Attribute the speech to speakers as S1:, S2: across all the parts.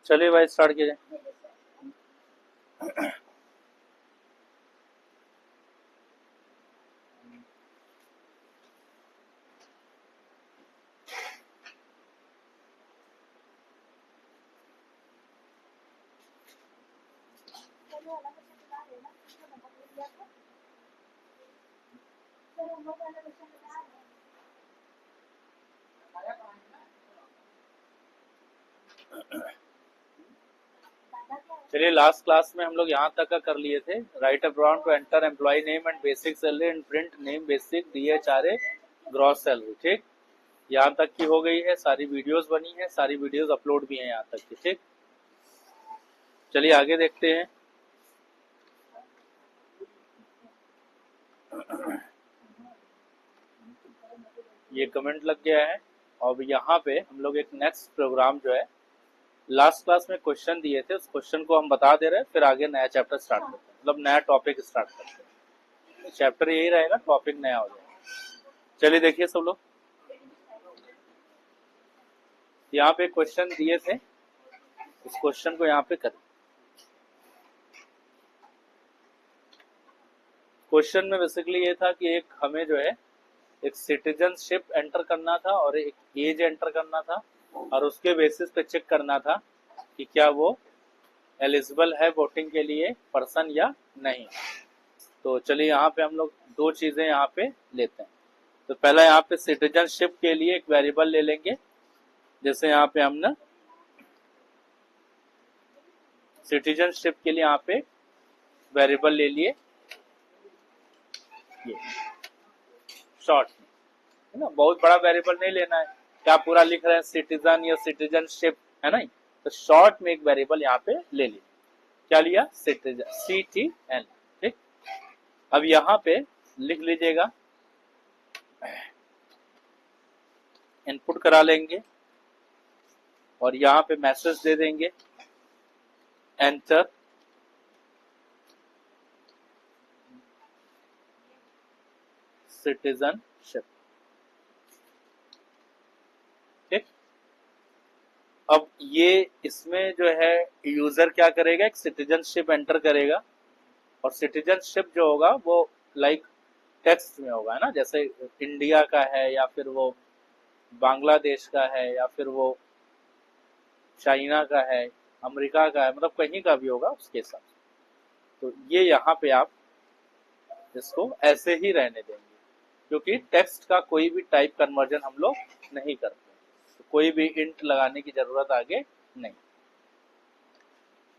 S1: चलिए भाई स्टार्ट कीजिए। चलिए लास्ट क्लास में हम लोग यहाँ तक का कर लिए थे। Write a program to enter employ name and basic salary and print name basic DHRA gross salary. ठीक, यहाँ तक की हो गई है। सारी वीडियोस बनी है, सारी वीडियोस अपलोड भी हैं यहाँ तक की। ठीक, चलिए आगे देखते हैं। ये कमेंट लग गया है। और यहाँ पे हम लोग एक नेक्स्ट प्रोग्राम जो है, लास्ट क्लास में क्वेश्चन दिए थे, उस क्वेश्चन को हम बता दे रहे हैं, फिर आगे नया चैप्टर स्टार्ट करते हैं, मतलब नया टॉपिक स्टार्ट करते हैं। चैप्टर यही रहेगा, टॉपिक नया हो जाएगा। चलिए देखिए सब लोग, यहाँ पे क्वेश्चन दिए थे, उस क्वेश्चन को यहाँ पे करें। क्वेश्चन में बेसिकली ये था कि एक हमें जो है एक सिटीजनशिप एंटर करना था और एक एज एंटर करना था, और उसके बेसिस पे चेक करना था कि क्या वो एलिजिबल है वोटिंग के लिए पर्सन या नहीं। तो चलिए यहाँ पे हम लोग दो चीजें यहाँ पे लेते हैं। तो पहला यहाँ पे सिटीजनशिप के लिए एक वेरिएबल ले लेंगे। जैसे यहाँ पे हमने सिटीजनशिप के लिए यहाँ पे वेरिएबल ले लिए, ये शॉर्ट में, है ना। बहुत बड़ा वेरिएबल नहीं लेना है, क्या पूरा लिख रहे हैं सिटीजन या सिटीजनशिप, है ना। तो शॉर्ट में एक वेरिएबल यहाँ पे ले लिया। क्या लिया? Citizen, CTN। ठीक, अब यहाँ पे लिख लीजिएगा, इनपुट करा लेंगे और यहाँ पे मैसेज दे देंगे एंटर सिटीजनशिप। ठीक, अब ये इसमें जो है यूजर क्या करेगा, एक सिटीजनशिप एंटर करेगा, और सिटीजनशिप जो होगा वो लाइक टेक्स्ट में होगा, है ना। जैसे इंडिया का है, या फिर वो बांग्लादेश का है, या फिर वो चाइना का है, अमेरिका का है, मतलब कहीं का भी होगा उसके हिसाब से। तो ये यहाँ पे आप इसको ऐसे ही रहने देंगे, क्योंकि टेक्स्ट का कोई भी टाइप कन्वर्जन हम लोग नहीं करते, तो कोई भी इंट लगाने की जरूरत आगे नहीं।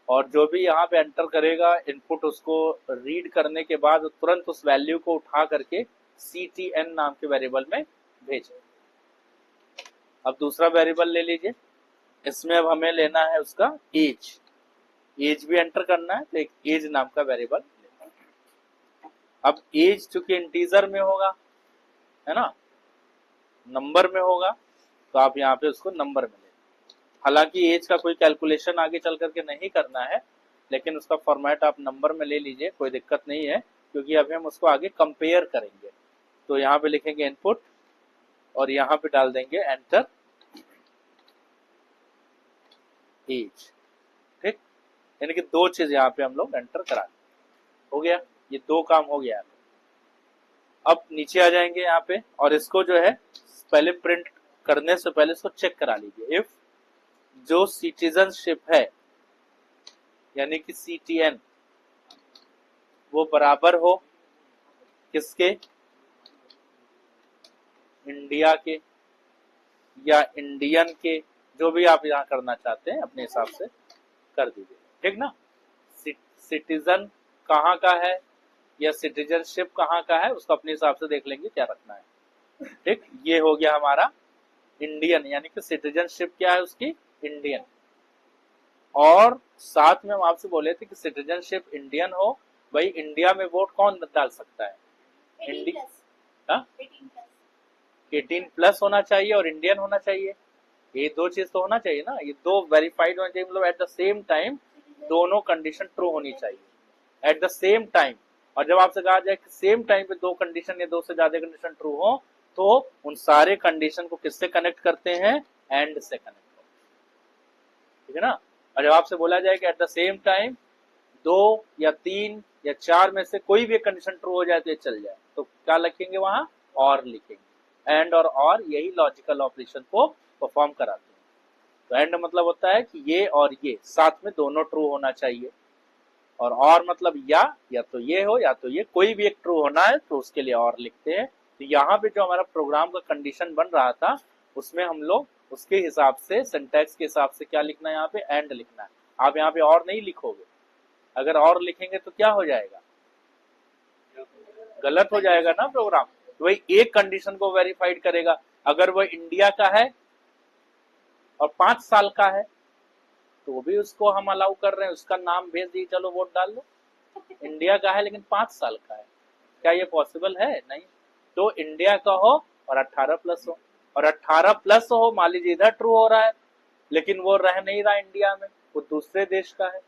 S1: और जो भी यहाँ पे एंटर करेगा इनपुट, उसको रीड करने के बाद तुरंत उस वैल्यू को उठा करके CTN नाम के वेरिएबल में भेजे। अब दूसरा वेरिएबल ले लीजिए, इसमें अब हमें लेना है उसका एज, एज भी एंटर करना है, तो एक एज नाम का वेरिएबल। अब एज चूंकि इंटीजर में होगा, है ना, नंबर में होगा, तो आप यहाँ पे उसको नंबर में ले। हालांकि एज का कोई कैलकुलेशन आगे चल करके नहीं करना है, लेकिन उसका फॉर्मेट आप नंबर में ले लीजिए, कोई दिक्कत नहीं है, क्योंकि अभी हम उसको आगे कंपेयर करेंगे। तो यहाँ पे लिखेंगे इनपुट और यहाँ पे डाल देंगे एंटर एज। ठीक, यानी कि दो चीज यहाँ पे हम लोग एंटर करा, हो गया, ये दो काम हो गया। अब नीचे आ जाएंगे यहाँ पे, और इसको जो है पहले प्रिंट करने से पहले इसको चेक करा लीजिए। इफ जो सिटीजनशिप है यानी कि CTN वो बराबर हो किसके, इंडिया के या इंडियन के, जो भी आप यहाँ करना चाहते हैं अपने हिसाब से कर दीजिए। ठीक ना, सिटीजन कहाँ का है या सिटीजनशिप कहाँ का है, उसको अपने हिसाब से देख लेंगे क्या रखना है। ठीक, ये हो गया हमारा इंडियन, यानी कि सिटीजनशिप क्या है उसकी, इंडियन। और साथ में हम आपसे बोले थे कि सिटीजनशिप इंडियन हो, भाई इंडिया में वोट कौन डाल सकता है, 18+ होना चाहिए और इंडियन होना चाहिए, ये दो चीज तो होना चाहिए ना, ये दो वेरीफाइड होना चाहिए, मतलब एट द सेम टाइम दोनों कंडीशन ट्रू होनी चाहिए एट द सेम टाइम। और जब आपसे कहा जाए कि सेम टाइम पे दो कंडीशन या दो से ज्यादा कंडीशन ट्रू हो, तो उन सारे कंडीशन को किससे कनेक्ट करते हैं, एंड से कनेक्ट करते हैं। ठीक है ना, और जब आपसे बोला जाए कि एट द सेम टाइम 2 या 3 या 4 में से कोई भी कंडीशन ट्रू हो जाए तो ये चल जाए, तो क्या लिखेंगे वहां, और लिखेंगे। एंड और यही लॉजिकल ऑपरेशन को परफॉर्म कराते हैं। तो एंड मतलब होता है कि ये और ये साथ में दोनों ट्रू होना चाहिए, और मतलब या तो ये हो या तो ये, कोई भी एक ट्रू होना है तो उसके लिए और लिखते हैं। तो यहाँ पे जो हमारा प्रोग्राम का कंडीशन बन रहा था उसमें हम लोग उसके हिसाब से, सिंटैक्स के हिसाब से क्या लिखना है, यहाँ पे एंड लिखना है। आप यहाँ पे और नहीं लिखोगे, अगर और लिखेंगे तो क्या हो जाएगा, गलत हो जाएगा ना प्रोग्राम। तो वही एक कंडीशन को वेरीफाइड करेगा, अगर वह इंडिया का है और 5 साल का है तो भी उसको हम अलाउ कर रहे हैं, उसका नाम भेज दिए, चलो वोट डाल लो। इंडिया का है लेकिन 5 साल का है, क्या ये पॉसिबल है, नहीं। तो इंडिया का हो और 18 प्लस हो, और 18 प्लस हो, मान लीजिए इधर ट्रू हो रहा है लेकिन वो रह नहीं रहा इंडिया में, वो दूसरे देश का है,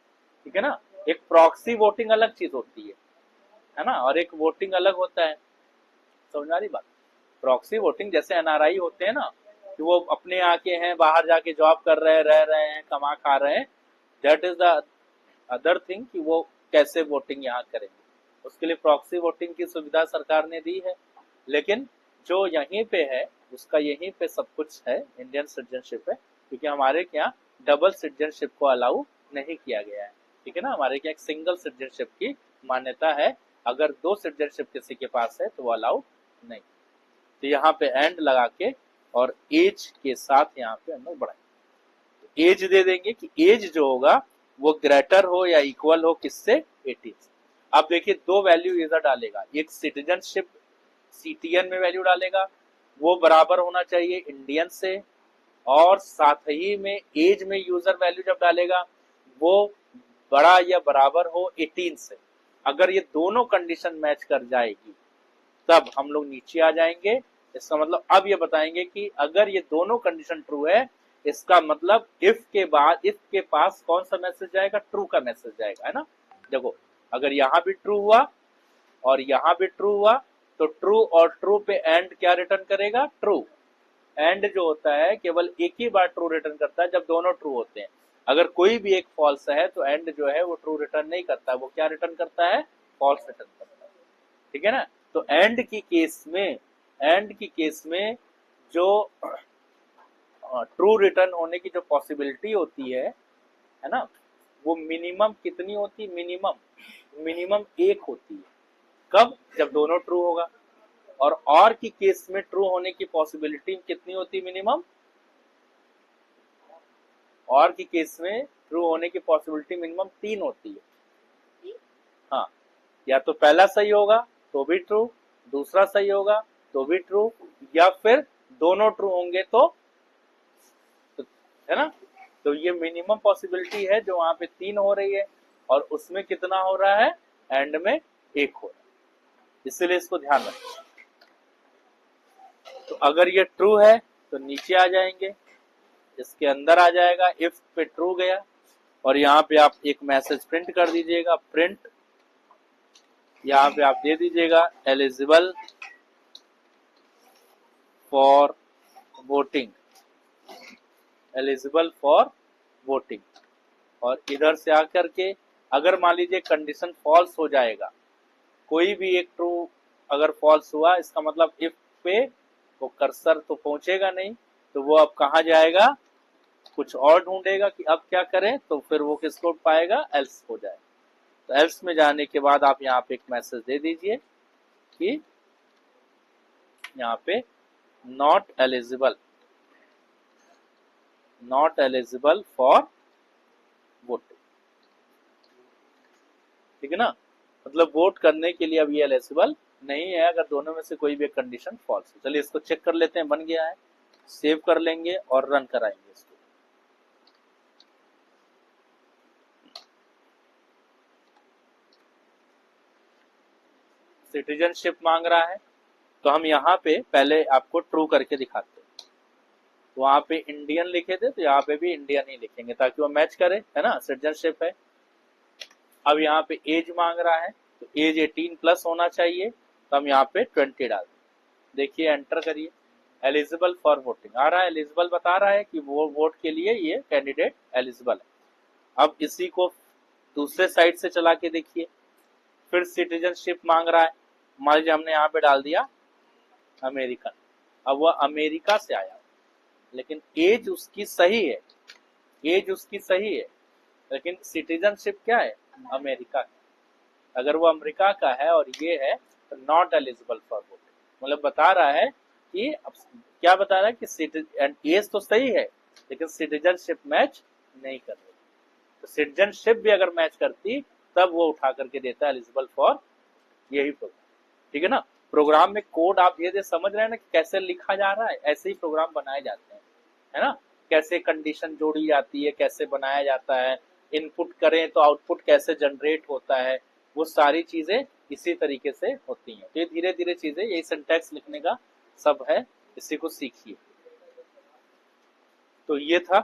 S1: ठीक है ना। एक प्रॉक्सी वोटिंग अलग चीज होती है ना, और एक वोटिंग अलग होता है, समझ आ रही बात। प्रॉक्सी वोटिंग जैसे एनआरआई होते हैं ना, कि वो अपने आके हैं, बाहर जाके जॉब कर रहे हैं, रह रहे हैं, कमा खा रहे हैं, that is the other thing कि वो कैसे वोटिंग यहाँ करेंगे, उसके लिए प्रॉक्सी वोटिंग की सुविधा सरकार ने दी है। लेकिन जो यहीं पे है उसका यहीं पे सब कुछ है, इंडियन सिटीजनशिप है, क्योंकि हमारे यहाँ डबल सिटीजनशिप को अलाउ नहीं किया गया है, ठीक है ना। हमारे यहाँ एक सिंगल सिटीजनशिप की मान्यता है, अगर 2 सिटीजनशिप किसी के पास है तो वो अलाउ नहीं। तो यहाँ पे एंड लगा के और एज के साथ यहाँ पे हम लोग बढ़ाएंगे, एज दे देंगे कि एज जो होगा वो ग्रेटर हो या इक्वल हो किससे, 18 से। अब देखिए 2 वैल्यू यूजर डालेगा, एक सिटीजनशिप सीटीएन में वैल्यू डालेगा, वो बराबर होना चाहिए इंडियन से, और साथ ही में एज में यूजर वैल्यू जब डालेगा वो बड़ा या बराबर हो 18 से। अगर ये दोनों कंडीशन मैच कर जाएगी तब हम लोग नीचे आ जाएंगे। इसका मतलब अब ये बताएंगे कि अगर ये दोनों कंडीशन ट्रू है, इसका मतलब इफ के बाद इफ के पास कौन सा मैसेज जाएगा, ट्रू का मैसेज जाएगा, है ना। देखो अगर यहाँ भी ट्रू हुआ और यहाँ भी ट्रू हुआ तो ट्रू और ट्रू पे एंड क्या रिटर्न करेगा, ट्रू। एंड जो होता है केवल एक ही बार ट्रू रिटर्न करता है जब दोनों ट्रू होते हैं। अगर कोई भी एक फॉल्स है तो एंड जो है वो ट्रू रिटर्न नहीं करता, वो क्या रिटर्न करता है, फॉल्स रिटर्न करता है, ठीक है ना। तो एंड की केस में जो ट्रू रिटर्न होने की जो पॉसिबिलिटी होती है ना, वो मिनिमम कितनी होती है, मिनिमम 1 होती है। कब, जब दोनों ट्रू होगा। और की केस में ट्रू होने की पॉसिबिलिटी कितनी होती है, मिनिमम, और की केस में ट्रू होने की पॉसिबिलिटी मिनिमम 3 होती है। हाँ, या तो पहला सही होगा तो भी ट्रू, दूसरा सही होगा तो भी ट्रू, या फिर दोनों ट्रू होंगे तो, है ना। तो ये मिनिमम पॉसिबिलिटी है जो वहां पे 3 हो रही है, और उसमें कितना हो रहा है, एंड में 1 हो रहा है, इसलिए इसको ध्यान रखें। तो अगर ये ट्रू है तो नीचे आ जाएंगे, इसके अंदर आ जाएगा, इफ पे ट्रू गया, और यहाँ पे आप एक मैसेज प्रिंट कर दीजिएगा, प्रिंट, यहाँ पे आप दे दीजिएगा eligible for voting, eligible for voting. और इधर से आकर के अगर मान लीजिए कंडीशन फॉल्स हो जाएगा, कोई भी एक ट्रू अगर फॉल्स हुआ, इसका मतलब इफ पे वो कर्सर तो पहुंचेगा नहीं, तो वो अब कहाँ जाएगा, कुछ और ढूंढेगा कि अब क्या करें, तो फिर वो किसको पाएगा, एल्स हो जाएगा। तो एल्स में जाने के बाद आप यहाँ पे एक मैसेज दे दीजिए कि यहाँ पे नॉट एलिजिबल फॉर वोटिंग, ठीक है ना। मतलब वोट करने के लिए अब ये एलिजिबल नहीं है अगर दोनों में से कोई भी कंडीशन फॉल्स है। चलिए इसको चेक कर लेते हैं, बन गया है, सेव कर लेंगे और रन कराएंगे इसको। सिटीजनशिप मांग रहा है, तो हम यहाँ पे पहले आपको ट्रू करके दिखाते हैं। वहां पे इंडियन लिखे थे तो यहाँ पे भी इंडियन ही लिखेंगे ताकि वो मैच करे, है ना, सिटीजनशिप है। अब यहाँ पे एज मांग रहा है, तो एज 18 प्लस होना चाहिए, तो हम यहाँ पे 20 डाल दें। देखिए एंटर करिए, एलिजिबल फॉर वोटिंग आ रहा है, एलिजिबल बता रहा है कि वो वोट के लिए ये कैंडिडेट एलिजिबल है। अब इसी को दूसरे साइड से चला के देखिए, फिर सिटीजनशिप मांग रहा है। मान लीजिए हमने यहाँ पे डाल दिया अमेरिकन, अब वह अमेरिका से आया, लेकिन एज उसकी सही है, एज उसकी सही है, लेकिन सिटीजनशिप क्या है, अमेरिका का। अगर वो अमेरिका का है और ये है तो नॉट एलिजिबल फॉर वोटिंग। मतलब बता रहा है कि क्या बता रहा है कि एज तो सही है लेकिन सिटीजनशिप मैच नहीं कर रही। तो सिटीजनशिप भी अगर मैच करती तब वो उठा करके देता है एलिजिबल फॉर यही प्रोग्राम। ठीक है ना। प्रोग्राम में कोड आप धीरे धीरे समझ रहे हैं ना कि कैसे लिखा जा रहा है, ऐसे ही प्रोग्राम बनाए जाते हैं, है ना। कैसे कंडीशन जोड़ी जाती है, कैसे बनाया जाता है, इनपुट करें तो आउटपुट कैसे जनरेट होता है, वो सारी चीजें इसी तरीके से होती हैं। तो ये धीरे धीरे चीजें, यही सिंटैक्स लिखने का सब है, इसी को सीखिए। तो ये था।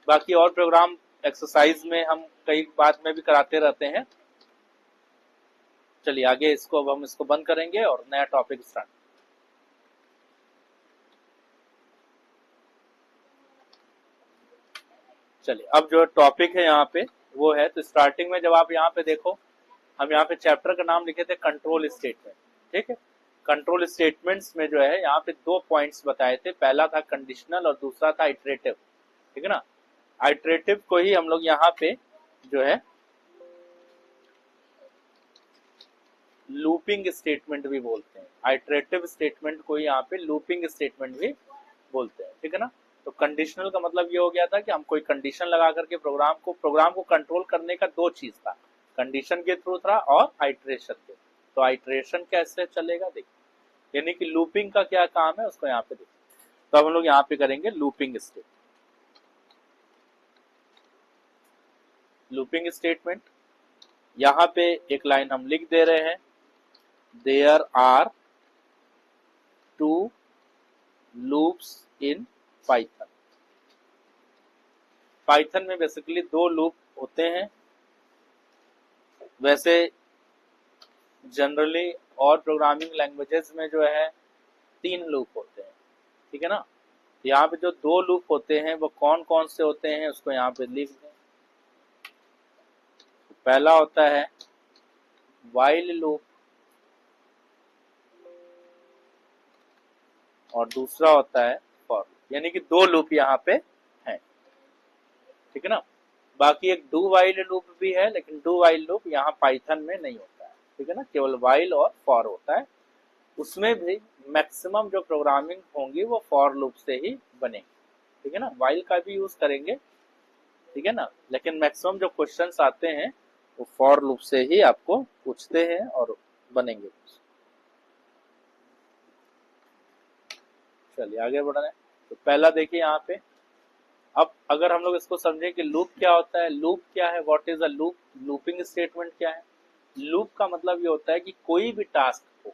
S1: बाकी और प्रोग्राम एक्सरसाइज में हम कई बात में भी कराते रहते हैं। चलिए आगे इसको, अब हम इसको बंद करेंगे और नया टॉपिक स्टार्ट। चलिए अब जो टॉपिक है यहाँ पे वो है, तो स्टार्टिंग में जब आप यहाँ पे देखो, हम यहाँ पे चैप्टर का नाम लिखे थे कंट्रोल स्टेटमेंट। ठीक है। कंट्रोल स्टेटमेंट्स में जो है यहाँ पे 2 पॉइंट्स बताए थे, पहला था कंडीशनल और दूसरा था आइटरेटिव। ठीक है ना। आइटरेटिव को ही हम लोग यहाँ पे जो है लूपिंग स्टेटमेंट भी बोलते हैं। आइटरेटिव स्टेटमेंट को ही यहाँ पे लूपिंग स्टेटमेंट भी बोलते हैं। ठीक है ना। तो कंडीशनल का मतलब ये हो गया था कि हम कोई कंडीशन लगा करके प्रोग्राम को कंट्रोल करने का 2 चीज था, कंडीशन के थ्रू था और आइटरेशन के। तो आइटरेशन कैसे चलेगा देखिए, यानी कि लूपिंग का क्या काम है उसको यहाँ पे देखिए। तो अब हम लोग यहाँ पे करेंगे लूपिंग स्टेटमेंट। लूपिंग स्टेटमेंट यहाँ पे एक लाइन हम लिख दे रहे हैं, there are 2 loops in Python. Python में बेसिकली 2 लूप होते हैं। वैसे जनरली और प्रोग्रामिंग लैंग्वेजेस में जो है 3 लूप होते हैं। ठीक है ना। यहाँ पे जो 2 लूप होते हैं वो कौन कौन से होते हैं उसको यहाँ पे लिख दें। पहला होता है व्हाइल लूप और दूसरा होता है फॉर लूप, यानी कि 2 लूप यहाँ पे हैं। ठीक है ना। बाकी एक डू व्हाइल लूप भी है, लेकिन डू व्हाइल लूप यहाँ पाइथन में नहीं होता है। ठीक है ना। केवल व्हाइल और फॉर होता है। उसमें भी मैक्सिमम जो प्रोग्रामिंग होंगी वो फॉर लूप से ही बनेगी। ठीक है ना। व्हाइल का भी यूज करेंगे, ठीक है ना, लेकिन मैक्सिमम जो क्वेश्चंस आते हैं वो फॉर लूप से ही आपको पूछते हैं और बनेंगे। चलिए आगे बढ़ रहे हैं। तो पहला देखिए यहाँ पे, अब अगर हम लोग इसको समझें कि लूप क्या होता है, लूप क्या है, what is a loop, looping statement क्या है। लूप का मतलब ये होता है कि कोई भी टास्क को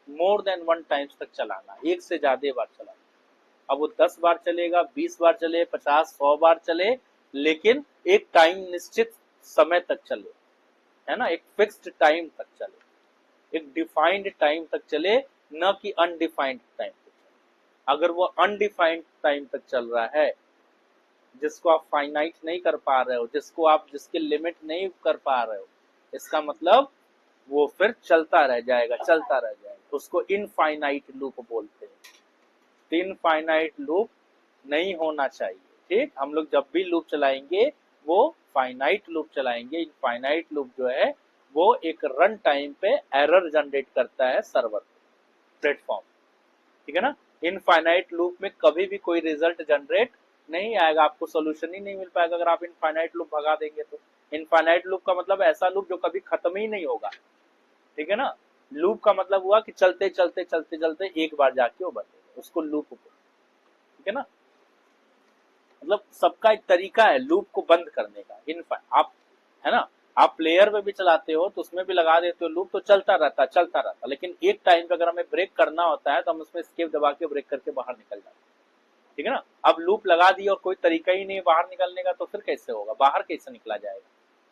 S1: मोर देन 1 टाइम्स तक चलाना, एक से ज्यादा बार चलाना। अब वो 10 बार चलेगा, 20 बार चले, 50, 100 बार चले, लेकिन एक टाइम निश्चित समय तक चले, है ना, एक फिक्स्ड टाइम तक चले, एक डिफाइंड टाइम तक चले, न कि अनडिफाइंड टाइम तक चले। अगर वो अनडिफाइंड टाइम तक चल रहा है, जिसको आप फाइनाइट नहीं कर पा रहे हो, जिसके लिमिट नहीं कर पा रहे हो, इसका मतलब वो फिर चलता रह जाएगा, चलता रह जाएगा। उसको इनफाइनाइट लूप बोलते हैं। तो इनफाइनाइट लूप नहीं होना चाहिए। ठीक। हम लोग जब भी लूप चलाएंगे वो फाइनाइट लूप चलाएंगे। इनफाइनाइट लूप जो है वो एक रन टाइम पे एरर जनरेट करता है सर्वर प्लेटफॉर्म। ठीक है ना। इनफाइनाइट लूप में कभी भी कोई रिजल्ट जनरेट नहीं आएगा, आपको सोल्यूशन ही नहीं मिल पाएगा अगर आप इनफाइनाइट लूप भगा देंगे तो। इनफाइनाइट लूप का मतलब ऐसा लूप जो कभी खत्म ही नहीं होगा। ठीक है ना। लूप का मतलब हुआ कि चलते चलते चलते चलते एक बार जाके वो बंद, उसको लूप बोलते। ठीक है ना। मतलब सबका एक तरीका है लूप को बंद करने का। आप, है ना, आप प्लेयर में भी चलाते हो तो उसमें भी लगा देते हो लूप, तो चलता रहता, लेकिन एक टाइम पे अगर हमें ब्रेक करना होता है तो हम उसमें एस्केप दबा के ब्रेक करके बाहर निकल जाते हैं। ठीक है ना। अब लूप लगा दिया और कोई तरीका ही नहीं बाहर निकलने का, तो फिर कैसे होगा, बाहर कैसे निकला जाएगा।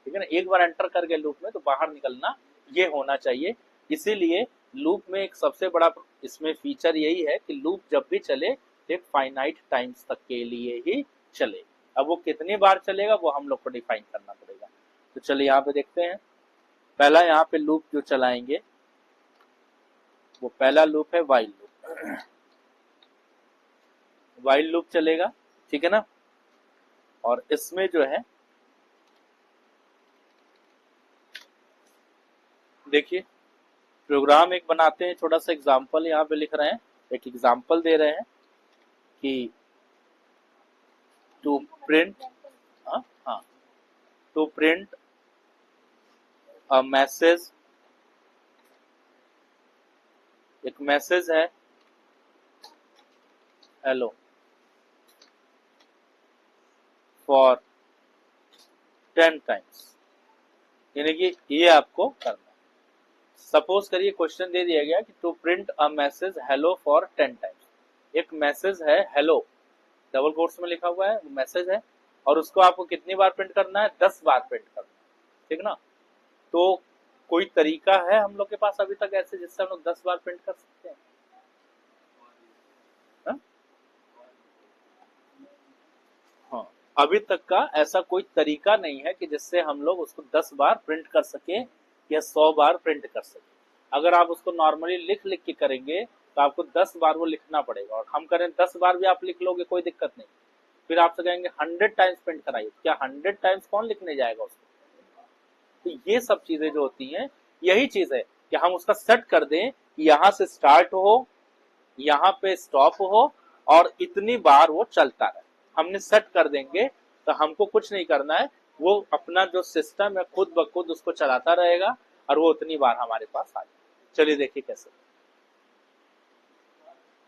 S1: ठीक है ना। एक बार एंटर कर गए लूप में तो बाहर निकलना ये होना चाहिए। इसीलिए लूप में एक सबसे बड़ा इसमें फीचर यही है कि लूप जब भी चले एक फाइनाइट टाइम्स तक के लिए ही चले। अब वो कितनी बार चलेगा वो हम लोग को डिफाइन करना पड़ेगा। तो चलिए यहाँ पे देखते हैं। पहला यहाँ पे लूप जो चलाएंगे वो पहला लूप है वाइल लूप। वाइल लूप चलेगा, ठीक है ना। और इसमें जो है देखिए प्रोग्राम एक बनाते हैं, छोटा सा एग्जांपल यहाँ पे लिख रहे हैं, एक एग्जांपल दे रहे हैं कि टू प्रिंट, हाँ टू प्रिंट अ मैसेज, एक मैसेज है हेलो फॉर 10 टाइम्स, यानी कि ये आपको करना है। सपोज करिए क्वेश्चन दे दिया गया कि to print a message hello for 10 times, एक मैसेज है हेलो, डबल कोट्स में लिखा हुआ है, वो मैसेज है और उसको आपको कितनी बार प्रिंट करना है, 10 बार प्रिंट करना है, ठीक ना। तो कोई तरीका है हम लोग के पास अभी तक ऐसे जिससे हम लोग 10 बार प्रिंट कर सकते हैं? हाँ, अभी तक का ऐसा कोई तरीका नहीं है कि जिससे हम लोग उसको 10 बार प्रिंट कर सके या 100 बार प्रिंट कर सके। अगर आप उसको नॉर्मली लिख लिख के करेंगे तो आपको 10 बार वो लिखना पड़ेगा, और हम करें 10 बार भी आप लिख लोगे कोई दिक्कत नहीं। फिर आपसे कहेंगे 100 टाइम्स प्रिंट कराइए, क्या 100 टाइम्स कौन लिखने जाएगा उसको? तो ये सब चीजें जो होती हैं, यही चीज है कि हम उसका सेट कर दें कि यहाँ से स्टार्ट हो, यहाँ पे स्टॉप हो और इतनी बार वो चलता रहे। हमने सेट कर देंगे तो हमको कुछ नहीं करना है, वो अपना जो सिस्टम है खुद ब खुद उसको चलाता रहेगा और वो उतनी बार हमारे पास आ जाए। चलिए देखिए कैसे।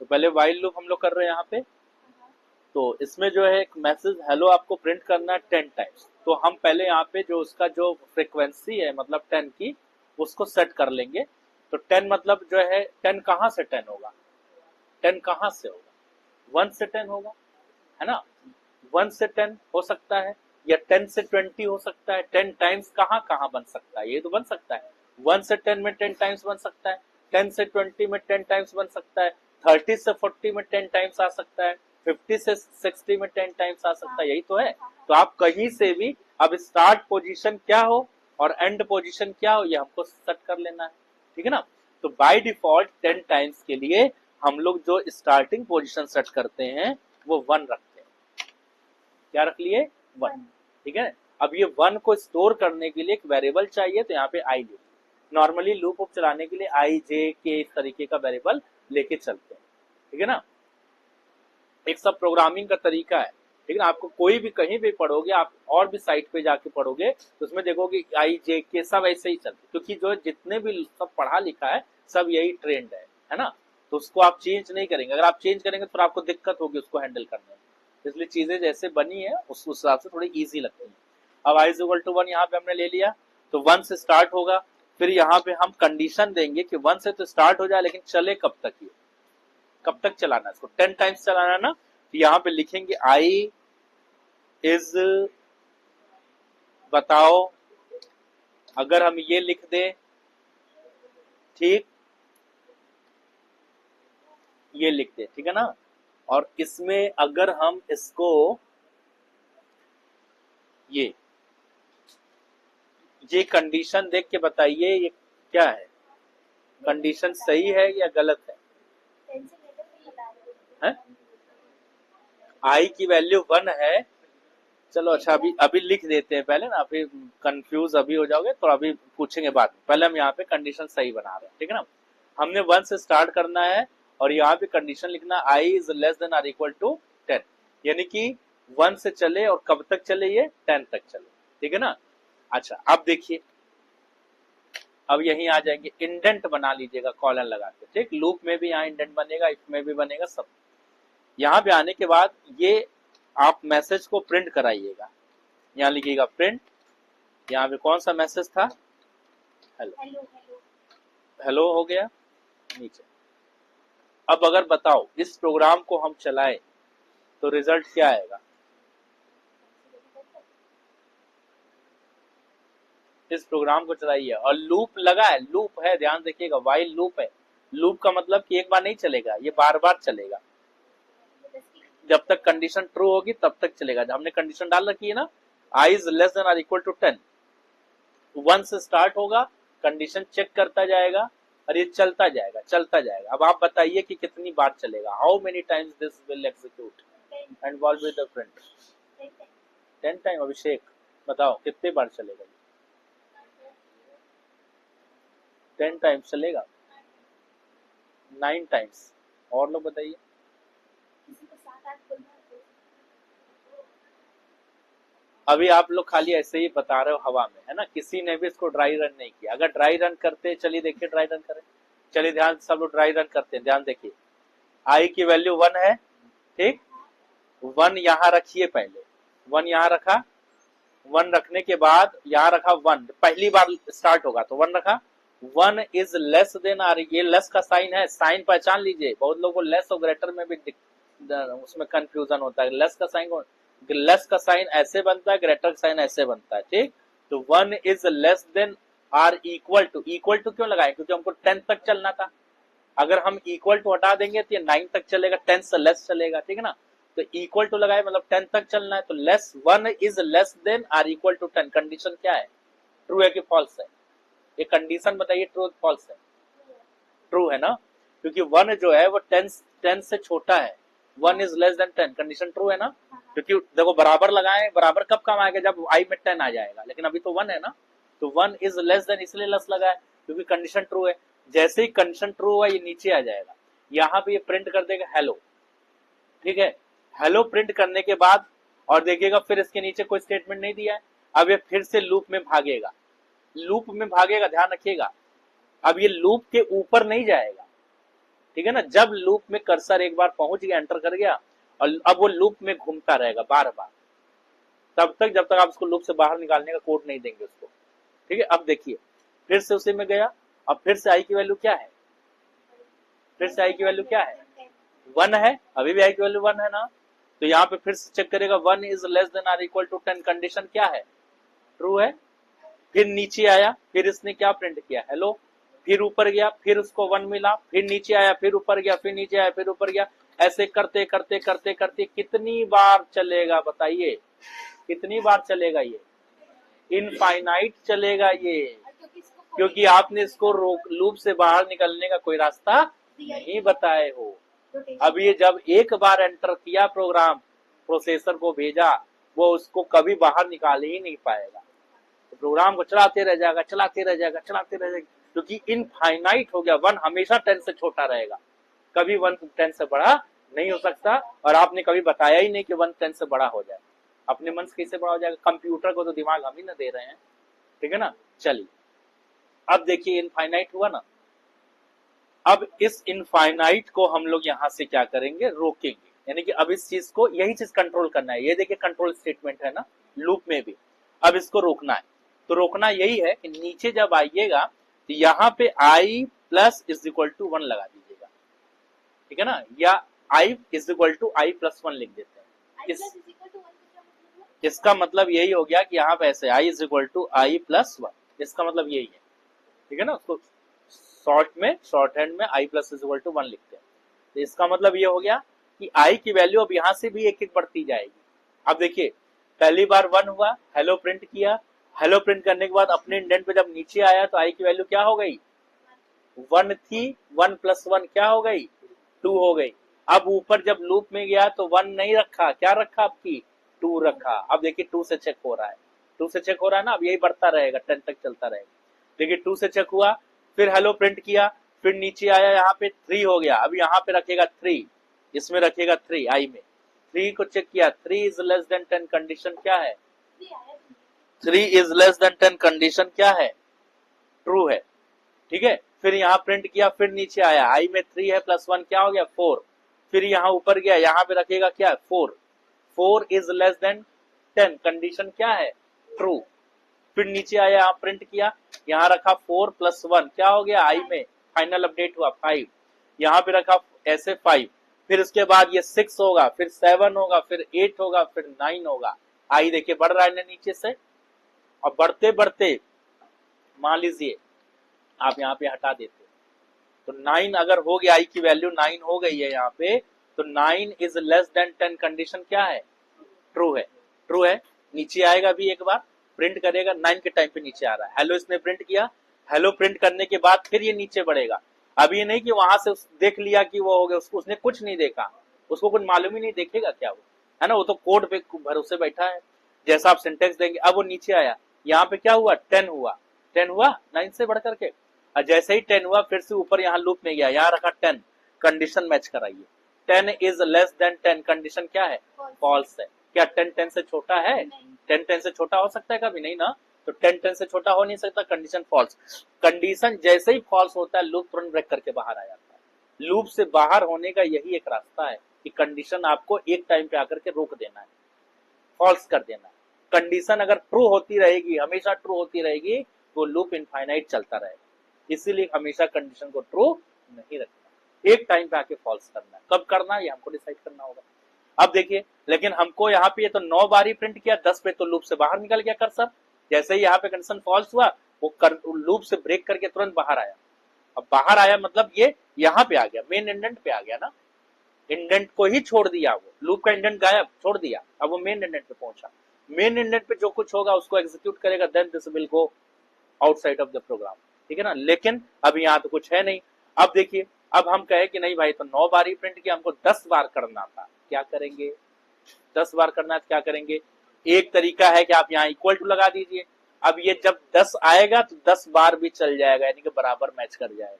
S1: तो पहले वाइल लूप हम लोग कर रहे हैं यहाँ पे। तो इसमें जो है एक मैसेज हेलो आपको प्रिंट करना है 10 टाइम्स। तो हम पहले यहाँ पे जो उसका जो फ्रीक्वेंसी है मतलब 10 की, उसको सेट कर लेंगे। तो 10 मतलब जो है 10 कहाँ से 10 होगा, 10 कहाँ से होगा, 1 से 10 होगा, है ना। 1 से 10 हो सकता है या 10 से 20 हो सकता है। 10 टाइम्स कहाँ कहाँ बन सकता है, ये तो बन सकता है 1 से 10 में 10 टाइम्स बन सकता है, 10 से 20 में 10 टाइम्स बन सकता है, 30 से 40 में 10 टाइम्स आ सकता है, 50 से 60 में 10 टाइम्स आ सकता है, यही तो है। तो आप कहीं से भी, अब स्टार्ट पोजीशन क्या हो और एंड पोजीशन क्या हो ये हमको सेट कर लेना है, ठीक है ना। तो बाय डिफॉल्ट 10 टाइम्स के लिए हम लोग जो स्टार्टिंग पोजीशन सेट करते हैं वो 1 रखते हैं। क्या रख लिए, 1, ठीक है। अब ये 1 को स्टोर करने के लिए एक वेरिएबल चाहिए, तो यहाँ पे आई लूप, नॉर्मली लूप चलाने के लिए आई जे के इस तरीके का वेरिएबल लेके चलते हैं, ठीक है ना। एक सब प्रोग्रामिंग का तरीका है, ठीक है ना। आपको कोई भी कहीं भी पढ़ोगे, आप और भी साइट पे जाके पढ़ोगे तो उसमें देखोगे आई जे के सब ऐसे ही चलते, क्योंकि जो जितने भी सब पढ़ा लिखा है सब यही ट्रेंड है ना। तो उसको आप चेंज नहीं करेंगे, अगर आप चेंज करेंगे तो फिर आपको दिक्कत होगी उसको हैंडल करने में। इसलिए चीजें जैसे बनी है उस हिसाब से थोड़ी ईजी लगती है। अब आई इज इक्वल टू 1 यहाँ पे हमने ले लिया, तो 1 से स्टार्ट होगा। फिर यहाँ पे हम कंडीशन देंगे कि 1 से तो स्टार्ट हो जाए लेकिन चले कब तक, ये कब तक चलाना है, इसको 10 टाइम्स चलाना है ना। तो यहाँ पे लिखेंगे आई इज, बताओ, अगर हम ये लिख दें, ठीक, ये लिख दें, ठीक है ना। और इसमें अगर हम इसको ये कंडीशन देख के बताइए ये क्या है, कंडीशन सही है या गलत है? आई की वैल्यू 1 है, चलो अच्छा अभी अभी लिख देते हैं पहले ना, फिर कंफ्यूज अभी हो जाओगे तो अभी पूछेंगे बाद में। पहले हम यहाँ पे कंडीशन सही बना रहे हैं, ठीक है ना। हमने 1 से स्टार्ट करना है और यहाँ पे कंडीशन लिखना I is less than or equal to 10, यानी कि 1 से चले और कब तक चले, ये 10 तक चले, ठीक है ना। अच्छा अब देखिए, अब यहीं आ जाएंगे, इंडेंट बना लीजिएगा कॉलन लगा के, ठीक। लूप में भी यहाँ इंडेंट बनेगा, इफ में भी बनेगा, सब। यहाँ पे आने के बाद ये आप मैसेज को प्रिंट कराइएगा, यहाँ लिखिएगा प्रिंट, यहाँ पे कौन सा मैसेज था, हेलो, हेलो हो गया नीचे। अब अगर बताओ इस प्रोग्राम को हम चलाएं तो रिजल्ट क्या आएगा, इस प्रोग्राम को चलाइए और लूप लगा है, लूप है, ध्यान देखिएगा, वाइल लूप है। लूप का मतलब कि एक बार नहीं चलेगा, ये बार बार चलेगा, जब तक कंडीशन ट्रू होगी तब तक चलेगा। हमने कंडीशन डाल रखी है ना, I is less than or equal to 10, 1 से स्टार्ट होगा, कंडीशन चेक करता जाएगा और ये चलता जाएगा चलता जाएगा। अब आप बताइए कि कितनी बार चलेगा, how many times this will execute and valve with the print. 10 time. Abhishek बताओ कितने बार चलेगा? 10 टाइम्स चलेगा, 9 टाइम्स। और लोग बताइए। अभी आप लोग खाली ऐसे ही बता रहे हो हवा में, है ना, किसी ने भी इसको ड्राई रन नहीं किया। अगर ड्राई रन करते, चलिए देखिए ड्राई रन करें, चलिए ध्यान, सब लोग ड्राई रन करते हैं, ध्यान देखिए। आई की वैल्यू 1 है, ठीक, 1 यहाँ रखिए, पहले 1 यहाँ रखा, 1 रखने के बाद यहाँ रखा 1, पहली बार स्टार्ट होगा तो 1 रखा, 1 इज लेस देन आर, ये लेस का साइन है, साइन पहचान लीजिए। बहुत लोगों को लेस और ग्रेटर में भी उसमें कंफ्यूजन होता है। लेस का साइन, लेस का साइन ऐसे बनता है, ग्रेटर का साइन ऐसे बनता है, ठीक। तो 1 is less than or equal to, equal to क्यों लगाए? क्योंकि हमको 10 तक चलना था। अगर हम इक्वल टू हटा देंगे तो ये 9 तक चलेगा, 10 से लेस चलेगा, ठीक है ना। तो इक्वल टू लगाए मतलब 10 तक चलना है, तो less 1 is less than or equal to 10। Condition क्या है? ट्रू है कि फॉल्स है? ये कंडीशन बताइए, ट्रू फॉल्स है? ट्रू है ना, क्योंकि 1 जो है वो 10 से छोटा है, 1 is less then 10, condition true है ना। क्योंकि देखो बराबर लगाए, बराबर कब काम आएगा? जब आई में 10 आ जाएगा, लेकिन अभी तो 1 है ना, तो 1 इज लेस देन इसलिए लेस लगाए क्योंकि कंडीशन ट्रू है। जैसे ही कंडीशन ट्रू हुआ ये नीचे आ जाएगा, यहाँ पे ये प्रिंट कर देगा हेलो, ठीक है। हेलो प्रिंट करने के बाद और देखिएगा फिर इसके नीचे कोई स्टेटमेंट नहीं दिया है, अब ये फिर से लूप में भागेगा, लूप में भागेगा, ध्यान रखिएगा। अब ये लूप के ऊपर नहीं जाएगा, ठीक है ना। जब लूप में कर्सर एक बार पहुंच गया, एंटर कर गया, और अब वो लूप में घूमता रहेगा बार बार, तब तक जब तक आप उसको लूप से बाहर निकालने का कोड नहीं देंगे उसको, ठीक है। अब देखिए फिर से उसी में गया, अब फिर से आई की वैल्यू क्या है? फिर से आई की वैल्यू क्या है? 1 है, अभी भी आई की वैल्यू 1 है ना। तो यहाँ पे फिर से चेक करेगा, 1 is less than or equal to 10, condition क्या है? ट्रू है। फिर नीचे आया, फिर इसने क्या प्रिंट किया? हेलो। फिर ऊपर गया, फिर उसको 1 मिला, फिर नीचे आया, फिर ऊपर गया, फिर नीचे आया, फिर ऊपर गया, ऐसे करते करते करते करते कितनी बार चलेगा बताइए? कितनी बार चलेगा ये? इनफाइनाइट चलेगा ये, क्योंकि आपने इसको लूप से बाहर निकलने का कोई रास्ता नहीं बताए हो। अब ये जब एक बार एंटर किया प्रोग्राम, प्रोसेसर को भेजा, वो उसको कभी बाहर निकाल ही नहीं पाएगा, तो प्रोग्राम को चलाते रह जाएगा, चलाते रह जाएगा, चलाते रह जाएगा, क्योंकि इनफाइनाइट हो गया। 1 हमेशा 10 से छोटा रहेगा, कभी 1 10 से बड़ा नहीं हो सकता। और आपने कभी बताया ही नहीं कि 1 10 से बड़ा हो जाए, अपने मन से कैसे बड़ा हो जाएगा? कंप्यूटर को तो दिमाग हम ही ना दे रहे हैं, ठीक है ना। चलिए अब देखिए इनफाइनाइट हुआ ना, अब इस इनफाइनाइट को हम लोग यहां से क्या करेंगे? रोकेंगे, यानी कि अब इस चीज को, यही चीज कंट्रोल करना है। ये देखिए कंट्रोल स्टेटमेंट है ना लूप में भी, अब इसको रोकना है। तो रोकना यही है कि नीचे जब आइएगा तो यहाँ पे I plus is equal to 1 लगा दीजिएगा, ठीक है ना, या I is equal to I plus 1 लिख देते हैं। इसका मतलब यही हो गया कि यहाँ पे ऐसे I is equal to I plus 1, इसका मतलब यही है, ठीक है ना। उसको शॉर्ट हैंड में आई प्लस इज इक्वल टू 1 लिखते हैं। तो इसका मतलब ये हो गया कि आई की वैल्यू अब यहाँ से भी एक एक बढ़ती जाएगी। अब देखिए पहली बार 1 हुआ, हेलो प्रिंट किया, हेलो प्रिंट करने के बाद अपने इंडेंट पे जब नीचे आया तो आई की वैल्यू क्या हो गई? 1 थी, 1 प्लस 1 क्या हो गई? 2 हो गई। अब ऊपर जब लूप में गया तो 1 नहीं रखा, क्या रखा? आपकी 2 रखा। अब देखिए 2 से चेक हो रहा है, 2 से चेक हो रहा है ना, अब यही बढ़ता रहेगा, 10 तक चलता रहेगा। देखिए 2 से चेक हुआ, फिर हेलो प्रिंट किया, फिर नीचे आया, यहाँ पे 3 हो गया, अब यहाँ पे रखेगा 3, इसमें रखेगा 3 आई में, 3 को चेक किया, 3 इज लेस देन 10, कंडीशन क्या है? 3 इज लेस देन 10, कंडीशन क्या है? ट्रू है, ठीक है। फिर यहाँ प्रिंट किया, फिर नीचे आया, आई में 3 है प्लस 1 क्या हो गया? 4। फिर यहाँ ऊपर गया, यहाँ पे रखेगा क्या? 4, 4 इज लेस देन 10, कंडीशन क्या है? ट्रू। फिर नीचे आया, यहाँ प्रिंट किया, यहाँ रखा 4 प्लस 1 क्या हो गया? आई में फाइनल अपडेट हुआ 5, यहाँ पे रखा ऐसे 5, फिर उसके बाद ये 6 होगा, फिर 7 होगा, फिर 8 होगा, फिर 9 होगा। आई देखिए बढ़ रहा है ना नीचे से, और बढ़ते बढ़ते मान लीजिए आप यहाँ पे हटा देते तो 9 अगर हो गया, आई की वैल्यू 9 हो गई है यहाँ पे, तो 9 इज लेस देन 10 कंडीशन क्या है, ट्रू है, ट्रू है। नीचे आएगा भी एक बार, प्रिंट करेगा 9 के टाइम पे नीचे आ रहा है, हेलो इसने प्रिंट किया, हेलो प्रिंट करने के बाद फिर ये नीचे बढ़ेगा। अब ये नहीं कि वहां से देख लिया कि वो हो गया, उसने कुछ नहीं देखा, उसको कुछ मालूम ही नहीं, देखेगा क्या वो, है ना, वो तो कोड पे भरोसे बैठा है, जैसा आप सिंटेक्स देंगे। अब वो नीचे आया, यहाँ पे क्या हुआ, 10 हुआ, 10 हुआ 9 से बढ़ करके, और जैसे ही 10 हुआ फिर से ऊपर यहाँ लूप में गया, यहाँ रखा 10, कंडीशन मैच कराइए, 10 इज लेस देन 10 कंडीशन क्या है, फॉल्स है। क्या 10 10 से छोटा है, 10 10 से छोटा हो सकता है कभी, नहीं ना, तो 10 10 से छोटा हो नहीं सकता, कंडीशन फॉल्स। कंडीशन जैसे ही फॉल्स होता है लूप तुरंत ब्रेक करके बाहर आ जाता है। लूप से बाहर होने का यही एक रास्ता है कि कंडीशन आपको एक टाइम पे आकर के रोक देना है, फॉल्स कर देना है। कंडीशन अगर ट्रू होती रहेगी, हमेशा ट्रू होती रहेगी, तो लूप इनफाइनाइट चलता रहेगा। इसीलिए हमेशा कंडीशन को ट्रू नहीं रखना, एक टाइम पे आके फॉल्स करना है। कब करना है ये हमको डिसाइड करना होगा। अब देखिए, लेकिन हमको यहाँ पे ये तो 9 बार ही प्रिंट किया, 10 पे तो लूप से बाहर निकल गया कर्सर। जैसे ही यहाँ पे कंडीशन फॉल्स हुआ, वो लूप से ब्रेक करके तुरंत बाहर आया। अब बाहर आया मतलब ये यहाँ पे आ गया, मेन इंडेंट पे आ गया ना, इंडेंट को ही छोड़ दिया, वो लूप का इंडेंट गायब छोड़ दिया, अब वो मेन इंडेंट पे पहुंचा। मेन इंडेंट पे जो कुछ होगा उसको एग्जीक्यूट करेगा, then this will go outside of the program, ठीक है ना। लेकिन अब यहाँ तो कुछ है नहीं। अब देखिए, अब हम कहे कि नहीं भाई तो 9 बार ही प्रिंट किया, हमको 10 बार करना था, क्या करेंगे, 10 बार करना है, क्या करेंगे। एक तरीका है कि आप यहाँ इक्वल टू लगा दीजिए। अब ये जब 10 आएगा तो 10 बार भी चल जाएगा, यानी कि बराबर मैच कर जाएगा,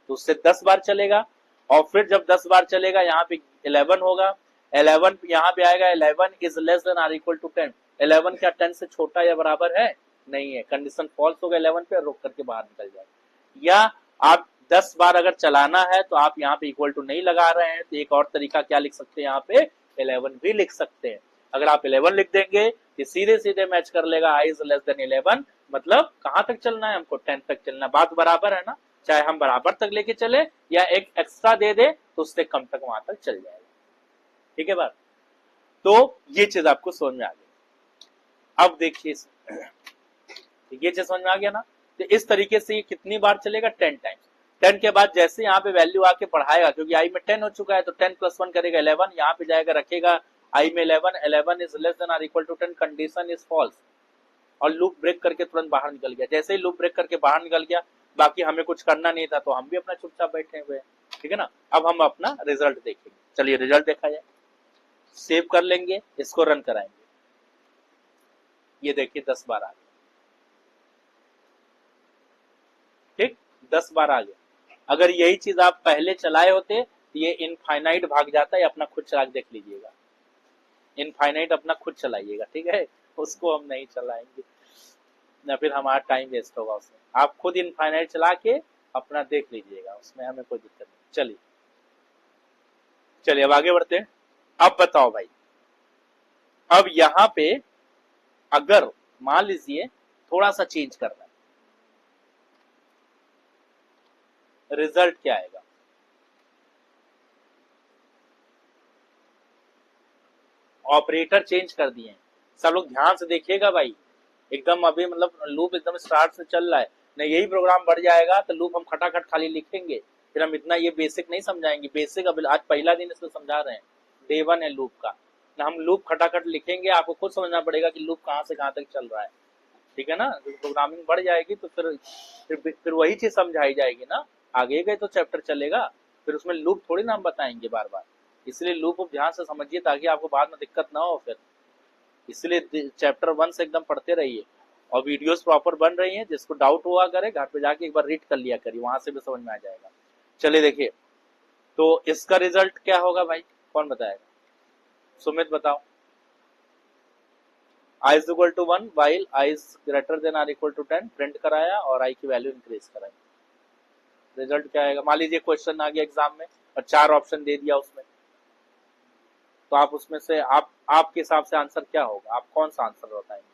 S1: तो उससे 10 बार चलेगा। और फिर जब 10 बार चलेगा यहाँ पे 11 होगा, 11 यहाँ पे आएगा, 11 is less than or equal to 10, 11 क्या 10 से छोटा या बराबर है, नहीं है, कंडीशन फॉल्स होगा 11 पे, रोक करके बाहर निकल जाएगा। या आप 10 बार अगर चलाना है तो आप यहाँ पे इक्वल टू नहीं लगा रहे हैं, तो एक और तरीका क्या लिख सकते हैं, यहाँ पे 11 भी लिख सकते हैं। अगर आप 11 लिख देंगे ये सीधे सीधे मैच कर लेगा, आई इज लेस देन 11, मतलब कहां तक चलना है हमको, 10 तक चलना, बात बराबर है ना। चाहे हम बराबर तक लेके चले या एक एक्स्ट्रा दे दे तो उससे कम तक वहां तक चल जाएगा, ठीक है बात। तो ये चीज आपको समझ में आ गई। अब देखिए, ये चीज समझ में आ गया ना। तो इस तरीके से ये कितनी बार चलेगा, 10 टाइम्स। 10 के बाद जैसे यहाँ पे वैल्यू आके बढ़ाएगा, क्योंकि आई में 10 हो चुका है, तो 10 प्लस 1 करेगा 11, यहाँ पे जाएगा रखेगा आई में 11, 11 is less than or equal to 10, condition is false, और लूप ब्रेक करके तुरंत बाहर निकल गया। जैसे ही लूप ब्रेक करके बाहर निकल गया, बाकी हमें कुछ करना नहीं था, तो हम भी अपना चुपचाप बैठे हुए हैं, ठीक है ना। अब हम अपना रिजल्ट देखेंगे, चलिए रिजल्ट देखा जाए, सेव कर लेंगे, इसको रन कराएंगे। ये देखिए 10 बार आ गया, ठीक, 10 बार आ गया। अगर यही चीज आप पहले चलाए होते तो ये इनफाइनाइट भाग जाता है, अपना खुद चला के देख लीजिएगा, इनफाइनाइट अपना खुद चलाइएगा, ठीक है, उसको हम नहीं चलाएंगे ना, फिर हमारा टाइम वेस्ट होगा उसमें। आप खुद इनफाइनाइट चला के अपना देख लीजिएगा, उसमें हमें कोई दिक्कत नहीं। चलिए चलिए अब आगे बढ़ते हैं। अब बताओ भाई, अब यहाँ पे अगर मान लीजिए थोड़ा सा चेंज करना है, रिजल्ट क्या आएगा, ऑपरेटर चेंज कर दिए हैं। सब लोग ध्यान से देखिएगा भाई, एकदम अभी मतलब लूप एकदम स्टार्ट से चल रहा है, नहीं यही प्रोग्राम बढ़ जाएगा तो लूप हम खटाखट खाली लिखेंगे, फिर हम इतना ये बेसिक नहीं समझाएंगे। बेसिक अभी आज पहला दिन इसमें समझा रहे हैं, डे 1 है लूप का, ना हम लूप खटाखट लिखेंगे, आपको खुद समझना पड़ेगा कि लूप कहाँ से कहाँ तक चल रहा है, ठीक है ना। प्रोग्रामिंग बढ़ जाएगी तो फिर वही चीज समझाई जाएगी ना, आगे गए तो चैप्टर चलेगा, फिर उसमें लूप थोड़ी ना हम बताएंगे बार बार। इसलिए लूप ध्यान से समझिए ताकि आपको बाद में दिक्कत ना हो फिर, इसलिए चैप्टर 1 से एकदम पढ़ते रहिए। और वीडियोस प्रॉपर बन रही हैं, जिसको डाउट हुआ करे घर पे जाके एक बार रीड कर लिया करिए, वहां से भी समझ में आ जाएगा। चलिए देखिए, तो इसका रिजल्ट क्या होगा भाई, कौन बताएगा, सुमित बताओ। i is equal to 1 while i is greater than or equal to 10 print कराया और i की वैल्यू इंक्रीज कराई, रिजल्ट क्या आएगा। मान लीजिए क्वेश्चन आ गया एग्जाम में और 4 ऑप्शन दे दिया उसमें, तो आप उसमें से आपके हिसाब से आंसर क्या होगा, आप कौन सा आंसर बताएंगे।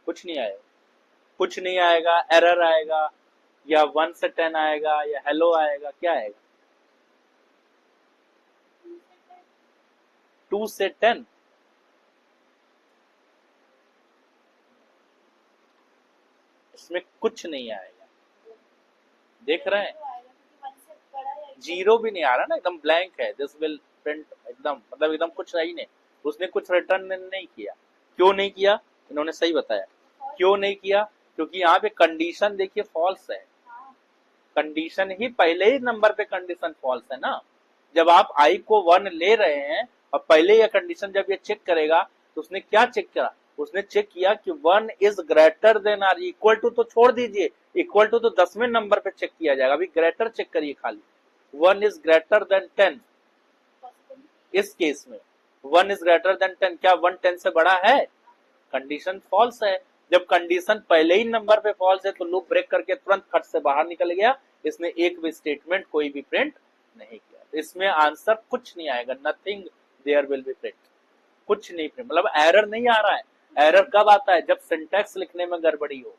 S1: कुछ नहीं आएगा, कुछ नहीं आएगा, एरर आएगा, या 1 से 10 आएगा, या हेलो आएगा, क्या आएगा। 2 से 10 इसमें कुछ नहीं आएगा, देख रहे हैं, जीरो भी नहीं आ रहा ना, एकदम ब्लैंक है। दिस विल प्रिंट एकदम, मतलब एकदम कुछ है ही नहीं। उसने कुछ रिटर्न नहीं किया। क्यों नहीं किया, इन्होंने सही बताया क्यों नहीं किया, क्योंकि यहाँ पे कंडीशन देखिए फॉल्स है। कंडीशन ही पहले ही नंबर पे कंडीशन फॉल्स है ना। जब आप आई को 1 ले रहे हैं और पहले यह कंडीशन जब ये चेक करेगा तो उसने क्या चेक करा, उसने चेक किया कि 1 is greater than or, equal to तो छोड़ दीजिए, इक्वल टू तो 10वें नंबर पे चेक किया जाएगा, अभी ग्रेटर चेक करिए खाली। 1 इज ग्रेटर देन 10, इस केस में 1 इज ग्रेटर देन 10, क्या 1 10 से बड़ा है, कंडीशन फॉल्स है। जब कंडीशन पहले ही नंबर पे फॉल्स है तो लूप ब्रेक करके तुरंत खट से बाहर निकल गया, इसने एक भी स्टेटमेंट कोई भी प्रिंट नहीं किया। इसमें आंसर कुछ नहीं आएगा, nothing there will be print, कुछ नहीं प्रिंट, मतलब एरर नहीं आ रहा है। एरर कब आता है, जब सिंटैक्स लिखने में गड़बड़ी हो,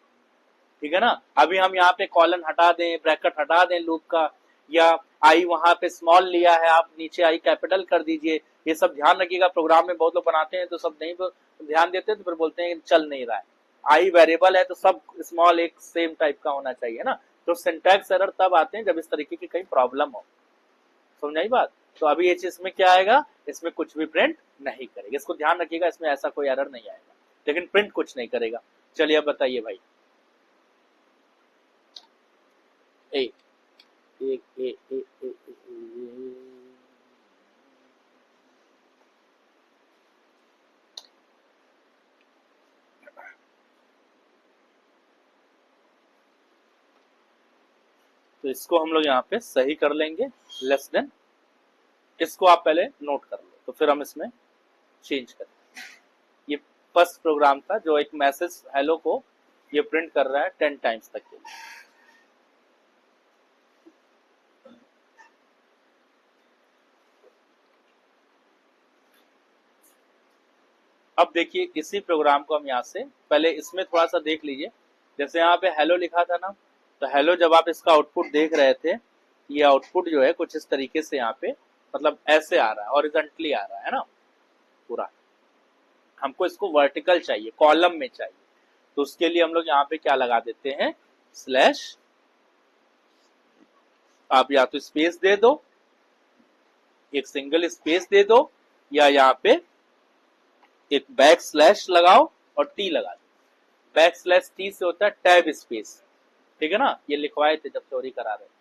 S1: ठीक है ना। अभी हम यहाँ पे कॉलन हटा दें, ब्रैकेट हटा दें लूप का, या आई वहां पे स्मॉल लिया है, आप नीचे आई कैपिटल कर दीजिए, ये सब ध्यान रखिएगा। प्रोग्राम में बहुत लोग बनाते हैं तो सब नहीं ध्यान देते, तो फिर बोलते हैं चल नहीं रहा है। आई वेरिएबल है तो सब स्मॉल एक सेम टाइप का होना चाहिए ना। तो सिंटैक्स एरर तब आते हैं जब इस तरीके की कहीं प्रॉब्लम हो, समझाई बात। तो अभी ये चीज में क्या आएगा, इसमें कुछ भी प्रिंट नहीं करेगा, इसको ध्यान रखिएगा, इसमें ऐसा कोई एरर नहीं आएगा, लेकिन प्रिंट कुछ नहीं करेगा। चलिए अब बताइए भाई, ए ए ए ए ए तो इसको हम लोग यहाँ पे सही कर लेंगे, लेस देन, इसको आप पहले नोट कर लो तो फिर हम इसमें चेंज करें। ये फर्स्ट प्रोग्राम था जो एक मैसेज हेलो को ये प्रिंट कर रहा है 10 टाइम्स तक के लिए। अब देखिए इसी प्रोग्राम को हम यहाँ से पहले इसमें थोड़ा सा देख लीजिए। जैसे यहाँ पे हेलो लिखा था ना, तो हेलो जब आप इसका आउटपुट देख रहे थे, ये आउटपुट जो है कुछ इस तरीके से यहाँ पे मतलब ऐसे आ रहा है, हॉरिजॉन्टली आ रहा है ना पूरा। हमको इसको वर्टिकल चाहिए, कॉलम में चाहिए, तो उसके लिए हम लोग यहाँ पे क्या लगा देते हैं, स्लैश। आप या तो स्पेस दे दो, एक सिंगल स्पेस दे दो, या यहाँ पे एक बैक स्लैश लगाओ और टी लगा दो। बैक स्लैश टी से होता है टैब स्पेस, ठीक है ना, ये लिखवाए थे जब थ्योरी करा रहे थे।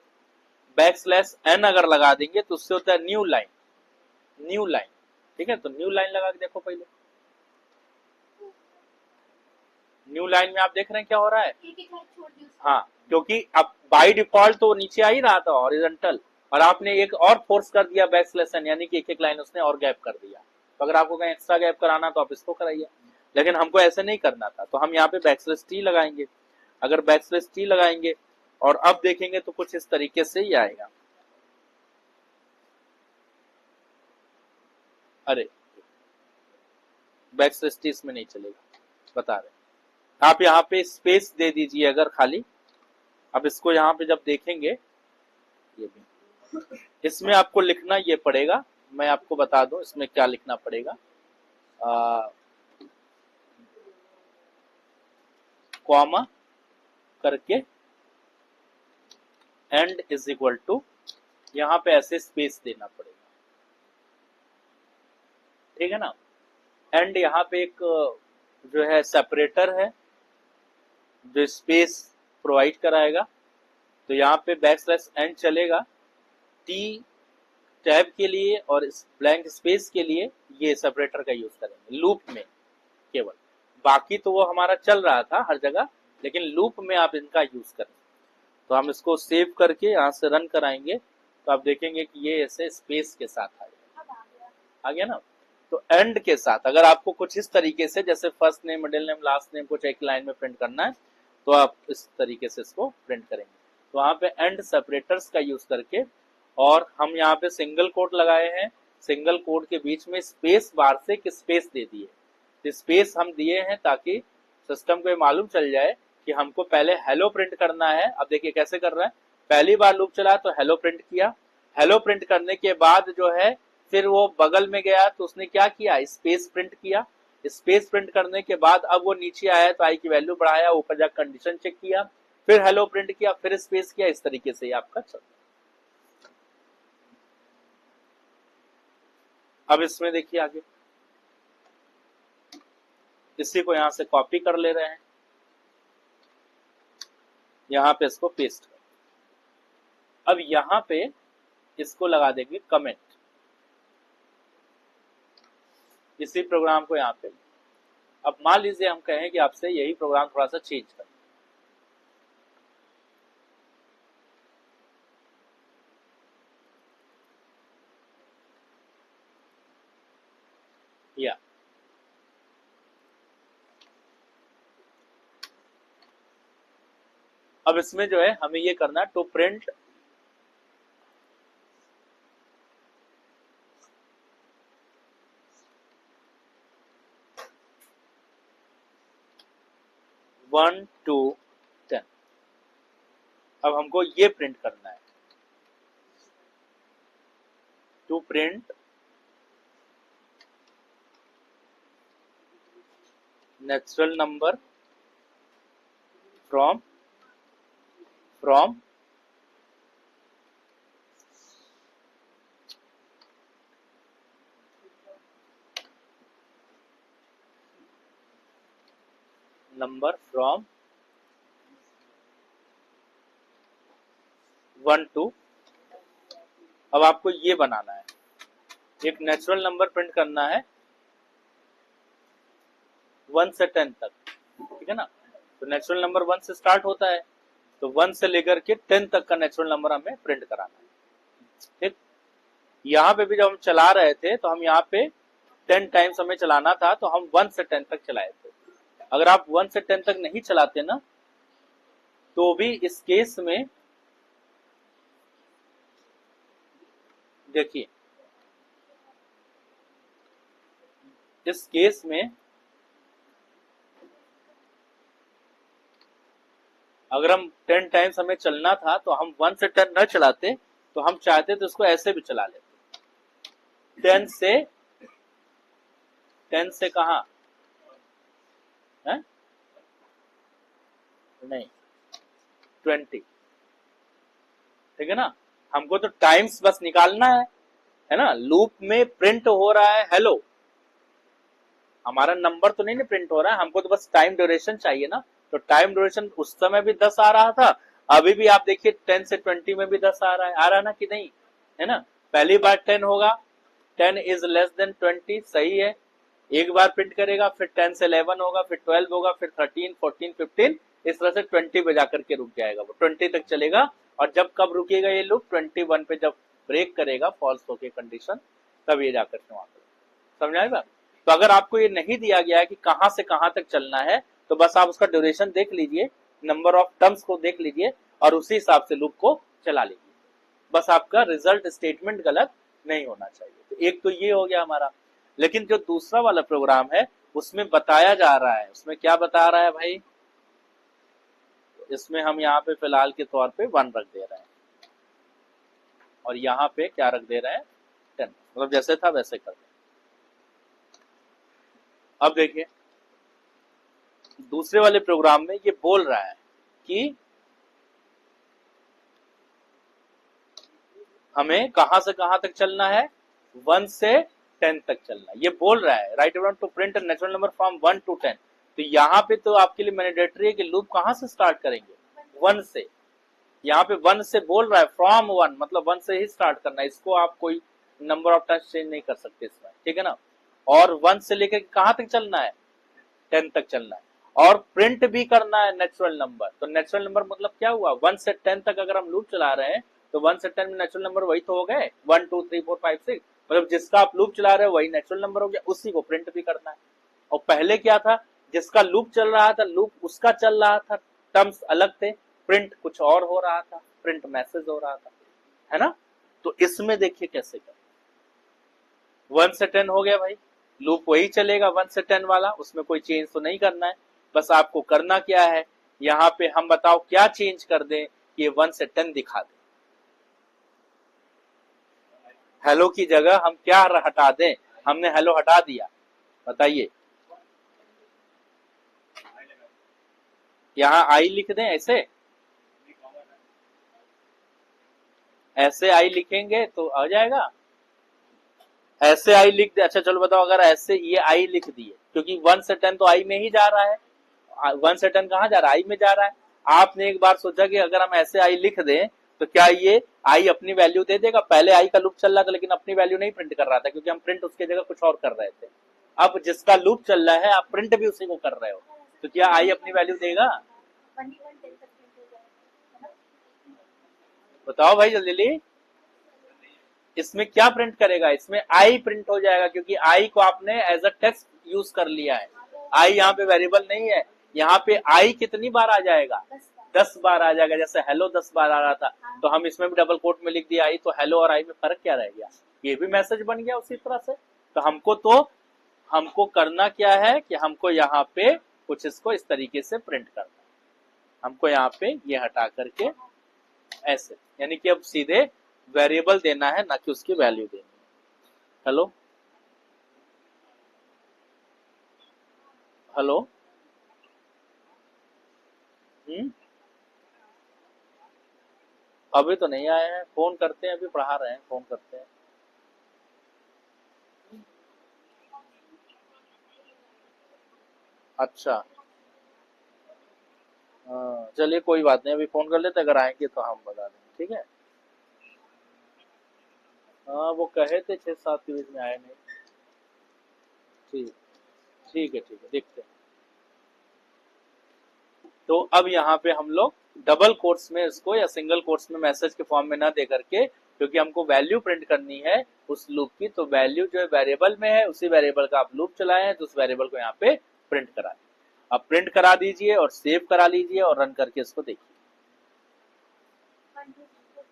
S1: बैक स्लैश एन अगर लगा देंगे तो उससे होता है न्यू लाइन, न्यू लाइन, ठीक है। तो न्यू लाइन लगा के देखो पहले, न्यू लाइन में आप देख रहे हैं क्या हो रहा है, हाँ, क्योंकि अब बाय डिफॉल्ट तो नीचे आ ही रहा था हॉरिजॉन्टल, और आपने एक और फोर्स कर दिया बैक स्लैश एन, यानी कि एक एक लाइन उसने और गैप कर दिया। तो अगर आपको कहीं एक्स्ट्रा गैप कराना तो आप इसको कराइए, लेकिन हमको ऐसे नहीं करना था, तो हम यहाँ पे बैक स्लैश टी लगाएंगे। अगर बैक स्लैश टी लगाएंगे और अब देखेंगे तो कुछ इस तरीके से ही आएगा। अरे बैक स्लैश टी इसमें नहीं चलेगा, बता रहे। आप यहाँ पे स्पेस दे दीजिए अगर खाली। अब इसको यहाँ पे जब देखेंगे, ये भी इसमें आपको लिखना ये पड़ेगा, मैं आपको बता दूं इसमें क्या लिखना पड़ेगा। कॉमा करके एंड इज इक्वल टू, यहाँ पे ऐसे स्पेस देना पड़ेगा, ठीक है ना। एंड यहाँ पे एक जो है सेपरेटर है जो स्पेस प्रोवाइड कराएगा, तो यहाँ पे बैक स्लैश एन चलेगा, टी टैब के लिए और ब्लैंक स्पेस के लिए ये सेपरेटर का यूज करेंगे लूप में केवल। बाकी तो वो हमारा चल रहा था हर जगह, लेकिन लूप में आप इनका यूज करें। तो हम इसको सेव करके यहाँ से रन कराएंगे तो आप देखेंगे कि ये ऐसे स्पेस के साथ आ गया ना। तो एंड के साथ अगर आपको कुछ इस तरीके से, जैसे first name middle name last name कुछ एक लाइन में प्रिंट करना है, तो आप इस तरीके से इसको प्रिंट करेंगे। तो वहां पे एंड सेपरेटर्स का यूज करके, और हम यहाँ पे सिंगल कोट लगाए हैं, सिंगल कोट के बीच में स्पेस बार से एक स्पेस दे दिए। स्पेस हम दिए हैं ताकि सिस्टम को मालूम चल जाए कि हमको पहले हेलो प्रिंट करना है। अब देखिए कैसे कर रहा है, पहली बार लूप चला तो हेलो प्रिंट किया, हेलो प्रिंट करने के बाद जो है फिर वो बगल में गया तो उसने क्या किया, स्पेस प्रिंट किया, स्पेस प्रिंट करने के बाद अब वो नीचे आया तो आई की वैल्यू बढ़ाया, ऊपर जाकर कंडीशन चेक किया, फिर हेलो प्रिंट किया, फिर स्पेस किया, इस तरीके से आपका चलता। अब इसमें देखिए आगे, इसी को यहां से कॉपी कर ले रहे हैं, यहां पे इसको पेस्ट कर, अब यहां पे इसको लगा देंगे कमेंट, इसी प्रोग्राम को यहां पे। अब मान लीजिए हम कहें कि आपसे यही प्रोग्राम थोड़ा सा चेंज कर, या अब इसमें जो है हमें ये करना है टू प्रिंट वन टू 10। अब हमको ये प्रिंट करना है, to print natural number from number from 1 to। अब आपको ये बनाना है, एक नेचुरल नंबर प्रिंट करना है 1 से 10 तक, ठीक है ना। तो नेचुरल नंबर 1 से स्टार्ट होता है, तो 1 से लेकर के 10 तक का नेचुरल नंबर हमें प्रिंट कराना है, ठीक। यहाँ पे भी जब हम चला रहे थे तो हम यहाँ पे 10 टाइम्स हमें चलाना था, तो हम 1 से 10 तक चलाए थे। अगर आप 1 से 10 तक नहीं चलाते ना, तो भी इस केस में देखिए, इस केस में अगर हम 10 टाइम्स हमें चलना था तो हम 1 से 10 न चलाते, तो हम चाहते तो इसको ऐसे भी चला लेते, 10 से कहा है? नहीं 20, ठीक है ना। हमको तो टाइम्स बस निकालना है ना। लूप में प्रिंट हो रहा है हेलो, हमारा नंबर तो नहीं ना प्रिंट हो रहा है, हमको तो बस टाइम ड्यूरेशन चाहिए ना। तो टाइम ड्यूरेशन उस समय भी 10 आ रहा था, अभी भी आप देखिए 10 से 20 में भी 10 आ रहा है ना कि नहीं, है ना। पहली बार 10 होगा, 10 इज लेस देन 20, सही है। एक बार प्रिंट करेगा, फिर 10 से 11 होगा, फिर 12 होगा, फिर 13, 14, 15, इस तरह से 20 पे जाकर के रुक जाएगा, वो 20 तक चलेगा। और जब कब रुकेगा ये लूप, 21 पे जब ब्रेक करेगा फॉल्स होके कंडीशन, तब ये जाकर के वहां पर, समझ आएगा। तो अगर आपको ये नहीं दिया गया है कि कहां से कहां तक चलना है, तो बस आप उसका ड्यूरेशन देख लीजिए, नंबर ऑफ टर्म्स को देख लीजिए और उसी हिसाब से लूप को चला लीजिए। बस आपका रिजल्ट स्टेटमेंट गलत नहीं होना चाहिए। तो एक तो ये हो गया हमारा। लेकिन जो दूसरा वाला प्रोग्राम है उसमें बताया जा रहा है, उसमें क्या बता रहा है भाई, इसमें हम यहाँ पे फिलहाल के तौर पे 1 रख दे रहे हैं और यहाँ पे क्या रख दे रहे हैं 10, मतलब जैसे था वैसे कर दे। अब देखिए दूसरे वाले प्रोग्राम में ये बोल रहा है कि हमें कहां से कहां तक चलना है, 1 से 10 तक चलना है। ये बोल रहा है right around two print natural number from 1 to 10। तो यहाँ पे तो आपके लिए मैंडेटरी है कि लूप कहां से स्टार्ट करेंगे, 1 से। यहाँ पे 1 से बोल रहा है, फ्रॉम 1 मतलब 1 से ही स्टार्ट करना है, इसको आप कोई नंबर ऑफ टाइम्स चेंज नहीं कर सकते इसमें, ठीक है ना। और 1 से लेकर कहां तक चलना है, 10 तक चलना है, और प्रिंट भी करना है नेचुरल नंबर। तो नेचुरल नंबर मतलब क्या हुआ, 1 से 10 तक अगर हम लूप चला रहे हैं तो 1 से 10 में नेचुरल नंबर वही तो हो गए, 1 2 3 4 5 6, मतलब जिसका आप लूप चला रहे हो वही नेचुरल नंबर हो गया, उसी को प्रिंट भी करना है। और पहले क्या था, जिसका लूप चल रहा था, लूप उसका चल रहा था, टर्म्स अलग थे, प्रिंट कुछ और हो रहा था, प्रिंट मैसेज हो रहा था, है ना। तो इसमें देखिए कैसे कर, 1 से 10 हो गया भाई, लूप वही चलेगा 1 से 10 वाला, उसमें कोई चेंज तो नहीं करना है। बस आपको करना क्या है, यहाँ पे हम बताओ क्या चेंज कर दें कि ये 1 से 10 दिखा दे। हेलो की जगह हम क्या हटा दें, हमने हेलो हटा दिया, बताइए यहाँ आई लिख दें, ऐसे आई लिखेंगे तो आ जाएगा। ऐसे आई लिख दे, अच्छा चलो बताओ, अगर ऐसे ये आई लिख दिए, क्योंकि 1 से 10 तो आई में ही जा रहा है, 1 से 10 कहाँ जा रहा है, आई में जा रहा है। आपने एक बार सोचा कि अगर हम ऐसे आई लिख दें तो क्या ये आई अपनी वैल्यू दे देगा? पहले आई का लूप चल रहा था लेकिन अपनी वैल्यू नहीं प्रिंट कर रहा था, क्योंकि हम प्रिंट उसके जगह कुछ और कर रहे थे। अब जिसका लूप चल रहा है आप प्रिंट भी उसी को कर रहे हो, तो क्या आई अपनी वैल्यू देगा? बताओ भाई जल्दी। इसमें क्या प्रिंट करेगा? इसमें आई प्रिंट हो जाएगा, क्योंकि आई को आपने एज अ टेक्स्ट यूज कर लिया है। आई यहाँ पे वेरिएबल नहीं है, यहाँ पे आई कितनी बार आ जाएगा? 10 बार आ जाएगा। जैसे हेलो 10 बार आ रहा था, तो हम इसमें भी डबल कोट में लिख दिया आई, तो हेलो और आई में फर्क क्या रह गया? ये भी मैसेज बन गया उसी तरह से। तो हमको करना क्या है कि हमको यहाँ पे कुछ इसको इस तरीके से प्रिंट करना है। हमको यहाँ पे ये हटा करके ऐसे, यानी कि अब सीधे वेरिएबल देना है, ना कि उसकी वैल्यू देनी है। हेलो हेलो अभी तो नहीं आए हैं, फोन करते हैं, अभी पढ़ा रहे हैं, फोन करते हैं। अच्छा चलिए कोई बात नहीं, अभी फोन कर लेते, अगर आएंगे तो हम बता देंगे, ठीक है। हाँ वो कहे थे 6-7 के बीच में, आए नहीं। ठीक ठीक है, देखते हैं। तो अब यहाँ पे हम लोग डबल कोट्स में इसको या सिंगल कोट्स में मैसेज के फॉर्म में ना दे करके, क्योंकि हमको वैल्यू प्रिंट करनी है उस लूप की, तो वैल्यू जो है वेरिएबल में है, उसी वेरिएबल का आप लूप चलाए हैं, तो उस वेरिएबल को यहाँ पे प्रिंट करा दें। अब प्रिंट करा दीजिए और सेव करा लीजिए और रन करके इसको देखिए।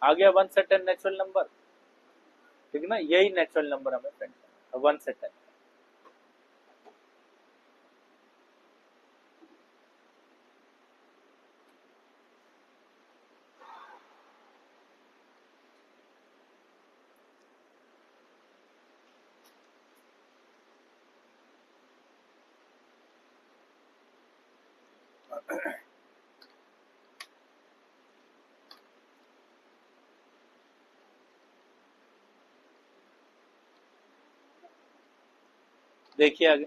S1: आ गया 1 से 10 नेचुरल नंबर, ठीक है ना, यही नेचुरल नंबर हमें प्रिंट करना है 1 से 10। देखिए आगे,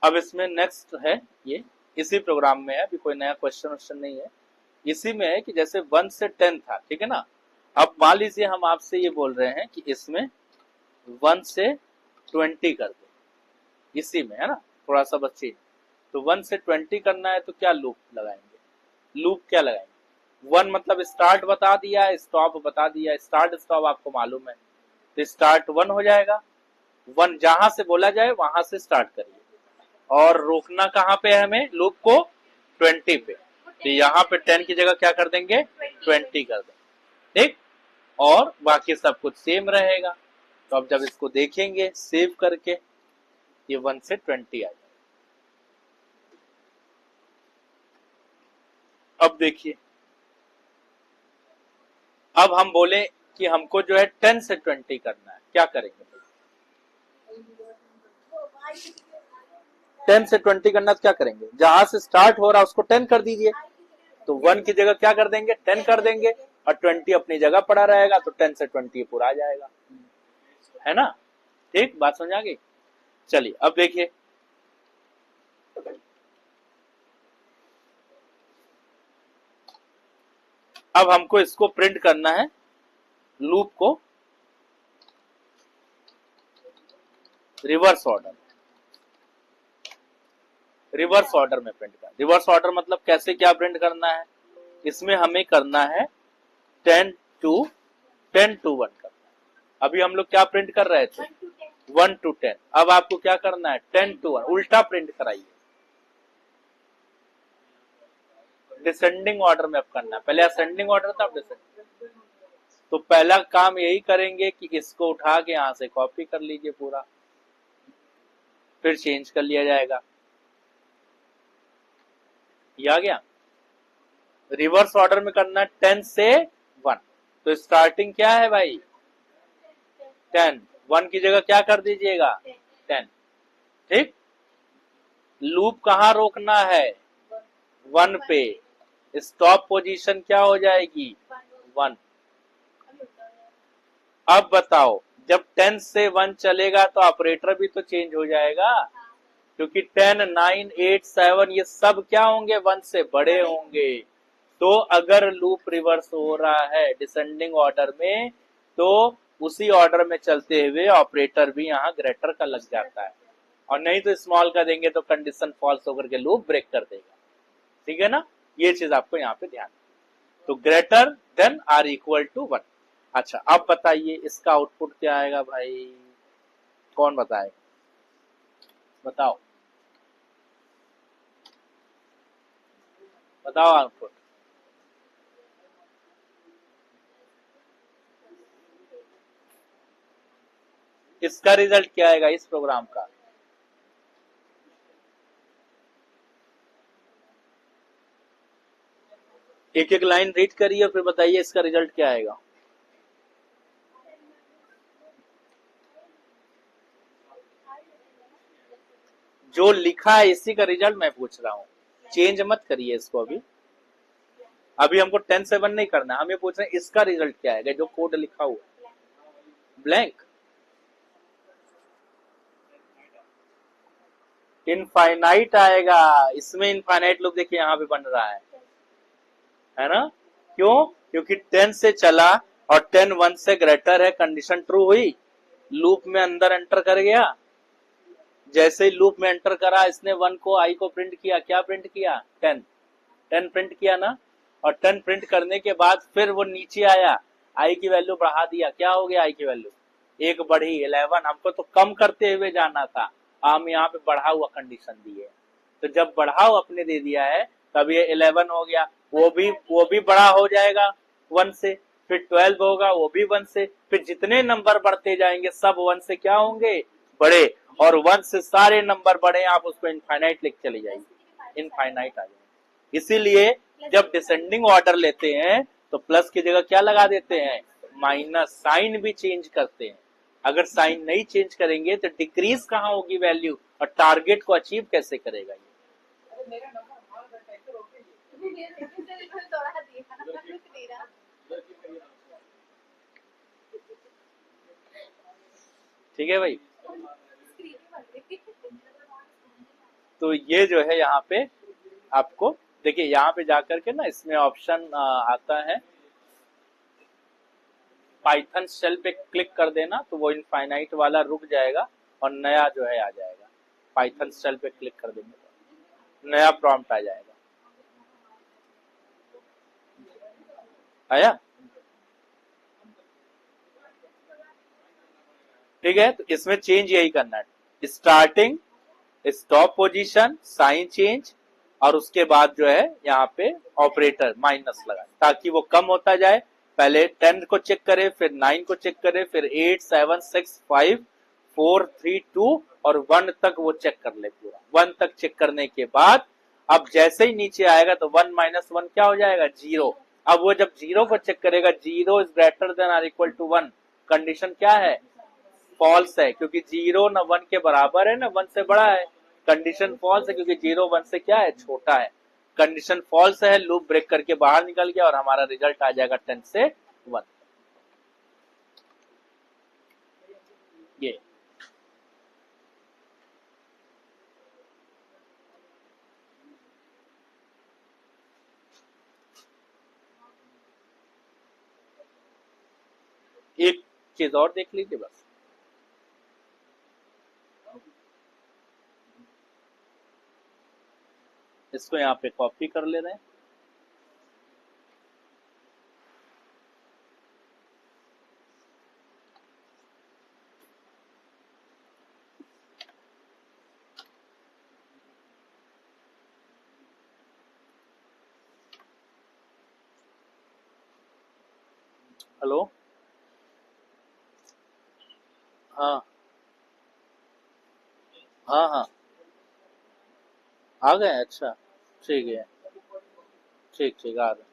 S1: अब इसमें नेक्स्ट है, ये इसी प्रोग्राम में है, अभी कोई नया क्वेश्चन नहीं है, इसी में है कि जैसे 1 से 10 था, ठीक है ना। अब मान लीजिए हम आपसे ये बोल रहे हैं कि इसमें 1 से 20 कर दो, इसी में है ना, थोड़ा सा बच्चे, तो 1 से 20 करना है तो क्या लूप लगाएंगे? लूप क्या लगाएंगे? 1 मतलब स्टार्ट बता दिया, स्टॉप बता दिया, स्टार्ट स्टॉप आपको मालूम है, तो स्टार्ट 1 हो जाएगा। 1 जहां से बोला जाए वहां से स्टार्ट करिए, और रोकना कहाँ पे है हमें लूप को? 20 पे, तो यहाँ पे 10 की जगह क्या कर देंगे? 20 कर देंगे, ठीक। और बाकी सब कुछ सेम रहेगा। तो अब जब इसको देखेंगे सेव करके, ये 1 से 20 आ जाएगा। अब देखिए, अब हम बोले कि हमको जो है 10 से 20 करना है, क्या करेंगे? 10 से 20 करना तो क्या करेंगे? जहां से स्टार्ट हो रहा है उसको 10 कर दीजिए, तो 1 की जगह क्या कर देंगे? 10 कर देंगे, और 20 अपनी जगह पड़ा रहेगा, तो 10 से 20 पूरा आ जाएगा, है ना। ठीक, बात समझ आ गई। चलिए अब देखिए, अब हमको इसको प्रिंट करना है, लूप को रिवर्स ऑर्डर में प्रिंट करना। रिवर्स ऑर्डर मतलब कैसे, क्या प्रिंट करना है? इसमें हमें करना है 10 to 1 करना है। अभी हम लोग क्या प्रिंट कर रहे थे? 1 to 10। अब आपको क्या करना है? 10 to 1 उल्टा प्रिंट कराइए, डिसेंडिंग ऑर्डर में अब करना है। पहले असेंडिंग ऑर्डर था, अब डिसेंडिंग। तो पहला काम यही करेंगे कि इसको उठा के यहां से कॉपी कर लीजिए पूरा, फिर चेंज कर लिया जाएगा। ये आ गया। रिवर्स ऑर्डर में करना है 10 से 1, तो स्टार्टिंग क्या है भाई? 10, 1 की जगह क्या कर दीजिएगा? 10, ठीक। लूप कहाँ रोकना है? 1 पे, स्टॉप पोजीशन क्या हो जाएगी 1। अब बताओ जब 10 से 1 चलेगा तो ऑपरेटर भी तो चेंज हो जाएगा, क्योंकि 10, 9, 8, 7 ये सब क्या होंगे 1 से बड़े होंगे। तो अगर लूप रिवर्स हो रहा है डिसेंडिंग ऑर्डर में, तो उसी ऑर्डर में चलते हुए ऑपरेटर भी यहाँ ग्रेटर का लग जाता है, और नहीं तो स्मॉल का देंगे तो कंडीशन फॉल्स होकर के लूप ब्रेक कर देगा। ठीक है ना, ये चीज आपको यहाँ पे ध्यान। तो greater than or equal to 1। अच्छा अब बताइए इसका आउटपुट क्या आएगा भाई, कौन बताएगा, बताओ बताओ आउटपुट। इसका रिजल्ट क्या आएगा इस प्रोग्राम का, एक एक लाइन रीड करिए और फिर बताइए इसका रिजल्ट क्या आएगा। जो लिखा है इसी का रिजल्ट मैं पूछ रहा हूँ, चेंज मत करिए इसको। अभी अभी हमको 10 से 1 नहीं करना, हम ये पूछ रहे हैं इसका रिजल्ट क्या आएगा जो कोड लिखा हुआ। ब्लैंक, इनफाइनाइट आएगा। इसमें इनफाइनाइट लूप देखिए यहाँ पे बन रहा है ना, क्यों, क्योंकि 10 से चला और 10 1 से ग्रेटर है, कंडीशन ट्रू हुई, लूप में अंदर एंटर कर गया। जैसे ही लूप में एंटर करा इसने 1 को आई को प्रिंट किया, क्या प्रिंट किया 10, 10 प्रिंट किया ना, और 10 प्रिंट करने के बाद फिर वो नीचे आया, आई की वैल्यू बढ़ा दिया, क्या हो गया आई की वैल्यू एक बढ़ी 11। हमको तो कम करते हुए जाना था, हम यहाँ पे बढ़ा हुआ कंडीशन दिए, तो जब बढ़ाओ अपने दे दिया है तब ये 11 हो गया, वो भी बड़ा हो जाएगा 1 से, फिर 12 होगा वो भी 1 से, फिर जितने नंबर बढ़ते जाएंगे सब 1 से क्या होंगे बड़े, और 1 से सारे नंबर बढ़े, आप उसको इनफाइनाइट लिख चली जाएगी, इनफाइनाइट आ जाएगी। इसीलिए जब डिसेंडिंग ऑर्डर लेते हैं तो प्लस की जगह क्या लगा देते हैं माइनस, साइन भी चेंज करते हैं। अगर साइन नहीं चेंज करेंगे तो डिक्रीज कहाँ होगी वैल्यू, और टारगेट को अचीव कैसे करेगा ये। ठीक है भाई, तो ये जो है यहाँ पे आपको देखिए, यहाँ पे जाकर के ना इसमें ऑप्शन आता है पाइथन शेल पे क्लिक कर देना, तो वो इनफाइनाइट वाला रुक जाएगा और नया जो है आ जाएगा। पाइथन शेल पे क्लिक कर देंगे तो नया प्रॉम्प्ट आ जाएगा। आया, ठीक है, तो इसमें चेंज यही करना है, starting stop position sign change, और उसके बाद जो है यहाँ पे ऑपरेटर माइनस लगा, ताकि वो कम होता जाए। पहले 10 को चेक करे, फिर 9 को चेक करे, फिर 8 7 6 5 4 3 2 और 1 तक वो चेक कर ले पूरा। 1 तक चेक करने के बाद अब जैसे ही नीचे आएगा तो 1 माइनस 1 क्या हो जाएगा 0। अब वो जब 0 को चेक करेगा, 0 is greater than or equal to 1, condition क्या है फॉल्स है, क्योंकि 0 न 1 के बराबर है न 1 से बड़ा है। कंडीशन फॉल्स है क्योंकि 0 1 से क्या है छोटा है। कंडीशन फॉल्स है, लूप ब्रेक करके बाहर निकल गया और हमारा रिजल्ट आ जाएगा 10 से 1। ये एक चीज और देख लीजिए बस, इसको यहाँ पे कॉपी कर ले रहे हैं। हेलो, हाँ हाँ हाँ आ गए, अच्छा ठीक है, ठीक ठीक आ गए।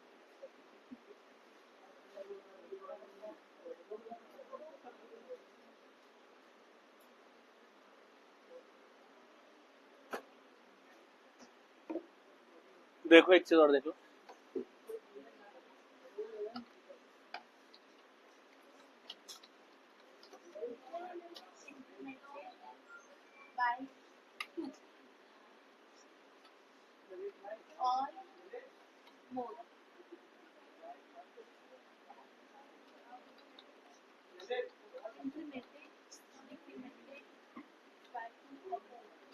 S1: देखो एक चीज और देख लो,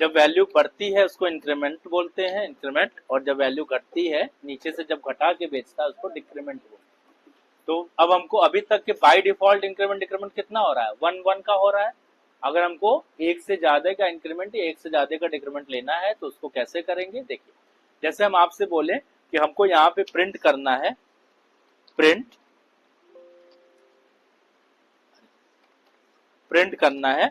S1: जब वैल्यू बढ़ती है उसको इंक्रीमेंट बोलते हैं, इंक्रीमेंट, और जब वैल्यू घटती है नीचे से जब घटा के बेचता है उसको डिक्रीमेंट बोलते हैं। तो अब हमको अभी तक के बाय डिफॉल्ट इंक्रीमेंट डिक्रीमेंट कितना हो रहा है, 1 1 का हो रहा है। अगर हमको एक से ज्यादा का इंक्रीमेंट या एक से ज्यादा का डिक्रीमेंट लेना है तो उसको कैसे करेंगे, देखिए जैसे हम आपसे बोले कि हमको यहाँ पे प्रिंट करना है, प्रिंट करना है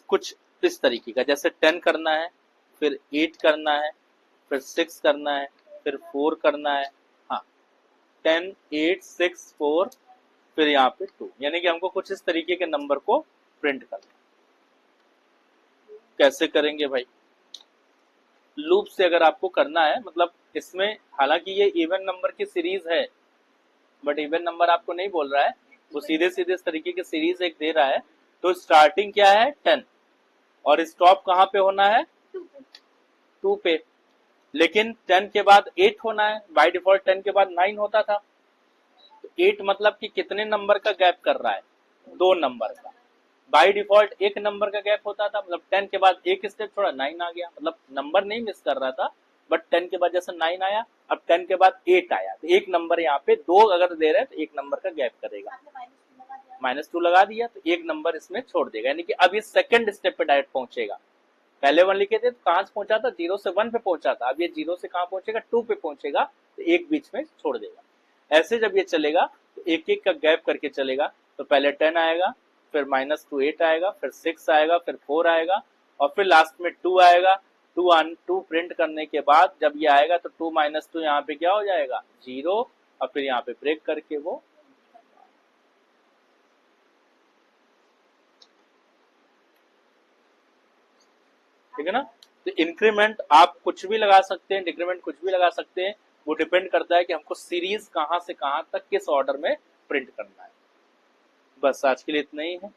S1: कुछ इस तरीके का, जैसे 10 करना है, फिर 8 करना है, फिर 6 करना है, फिर 4 करना है। हाँ, 10 8 6 4, फिर यहाँ पे 2, यानी कि हमको कुछ इस तरीके के नंबर को प्रिंट करना। कैसे करेंगे भाई, लूप से अगर आपको करना है, मतलब इसमें हालांकि ये इवन नंबर की सीरीज है, बट इवन नंबर आपको नहीं बोल रहा है, वो सीधे सीधे इस तरीके की सीरीज एक दे रहा है। तो स्टार्टिंग क्या है 10 और स्टॉप कहाँ पे होना है 2 पे, लेकिन 10 के बाद 8 होना है, बाय डिफॉल्ट 10 के बाद 9 होता था। तो 8 मतलब कि कितने नंबर का गैप कर रहा है, 2 नंबर का। बाय डिफॉल्ट 1 नंबर का गैप होता था, मतलब 10 के बाद एक स्टेप छोड़ा 9 आ गया, मतलब नंबर नहीं मिस कर रहा था, बट 10 के बाद जैसे 9 आया, अब 10 के बाद 8 आया, तो एक नंबर यहाँ पे 2 अगर दे रहे हैं तो एक नंबर का गैप करेगा, -2 लगा दिया तो एक नंबर इसमें छोड़ देगा, यानी कि अब ये सेकंड स्टेप पे डायरेक्ट पहुंचेगा। पहले 1 लिखे थे तो कहां से पहुंचा था, 0 से 1 पे पहुंचा था, अब ये 0 से कहां पहुंचेगा 2 पे पहुंचेगा, तो एक बीच में छोड़ देगा। ऐसे जब ये चलेगा तो एक एक का गैप करके चलेगा, तो पहले 10 आएगा, फिर -2 8 आएगा, फिर 6 आएगा, फिर 4 आएगा, और फिर लास्ट में 2 आएगा। 2 प्रिंट करने के बाद जब ये आएगा तो 2 - 2 यहाँ पे क्या हो जाएगा 0, और फिर यहाँ पे ब्रेक करके वो, ठीक है ना। तो इंक्रीमेंट आप कुछ भी लगा सकते हैं, डिक्रीमेंट कुछ भी लगा सकते हैं, वो डिपेंड करता है कि हमको सीरीज कहां से कहां तक किस ऑर्डर में प्रिंट करना है। बस आज के लिए इतना ही है।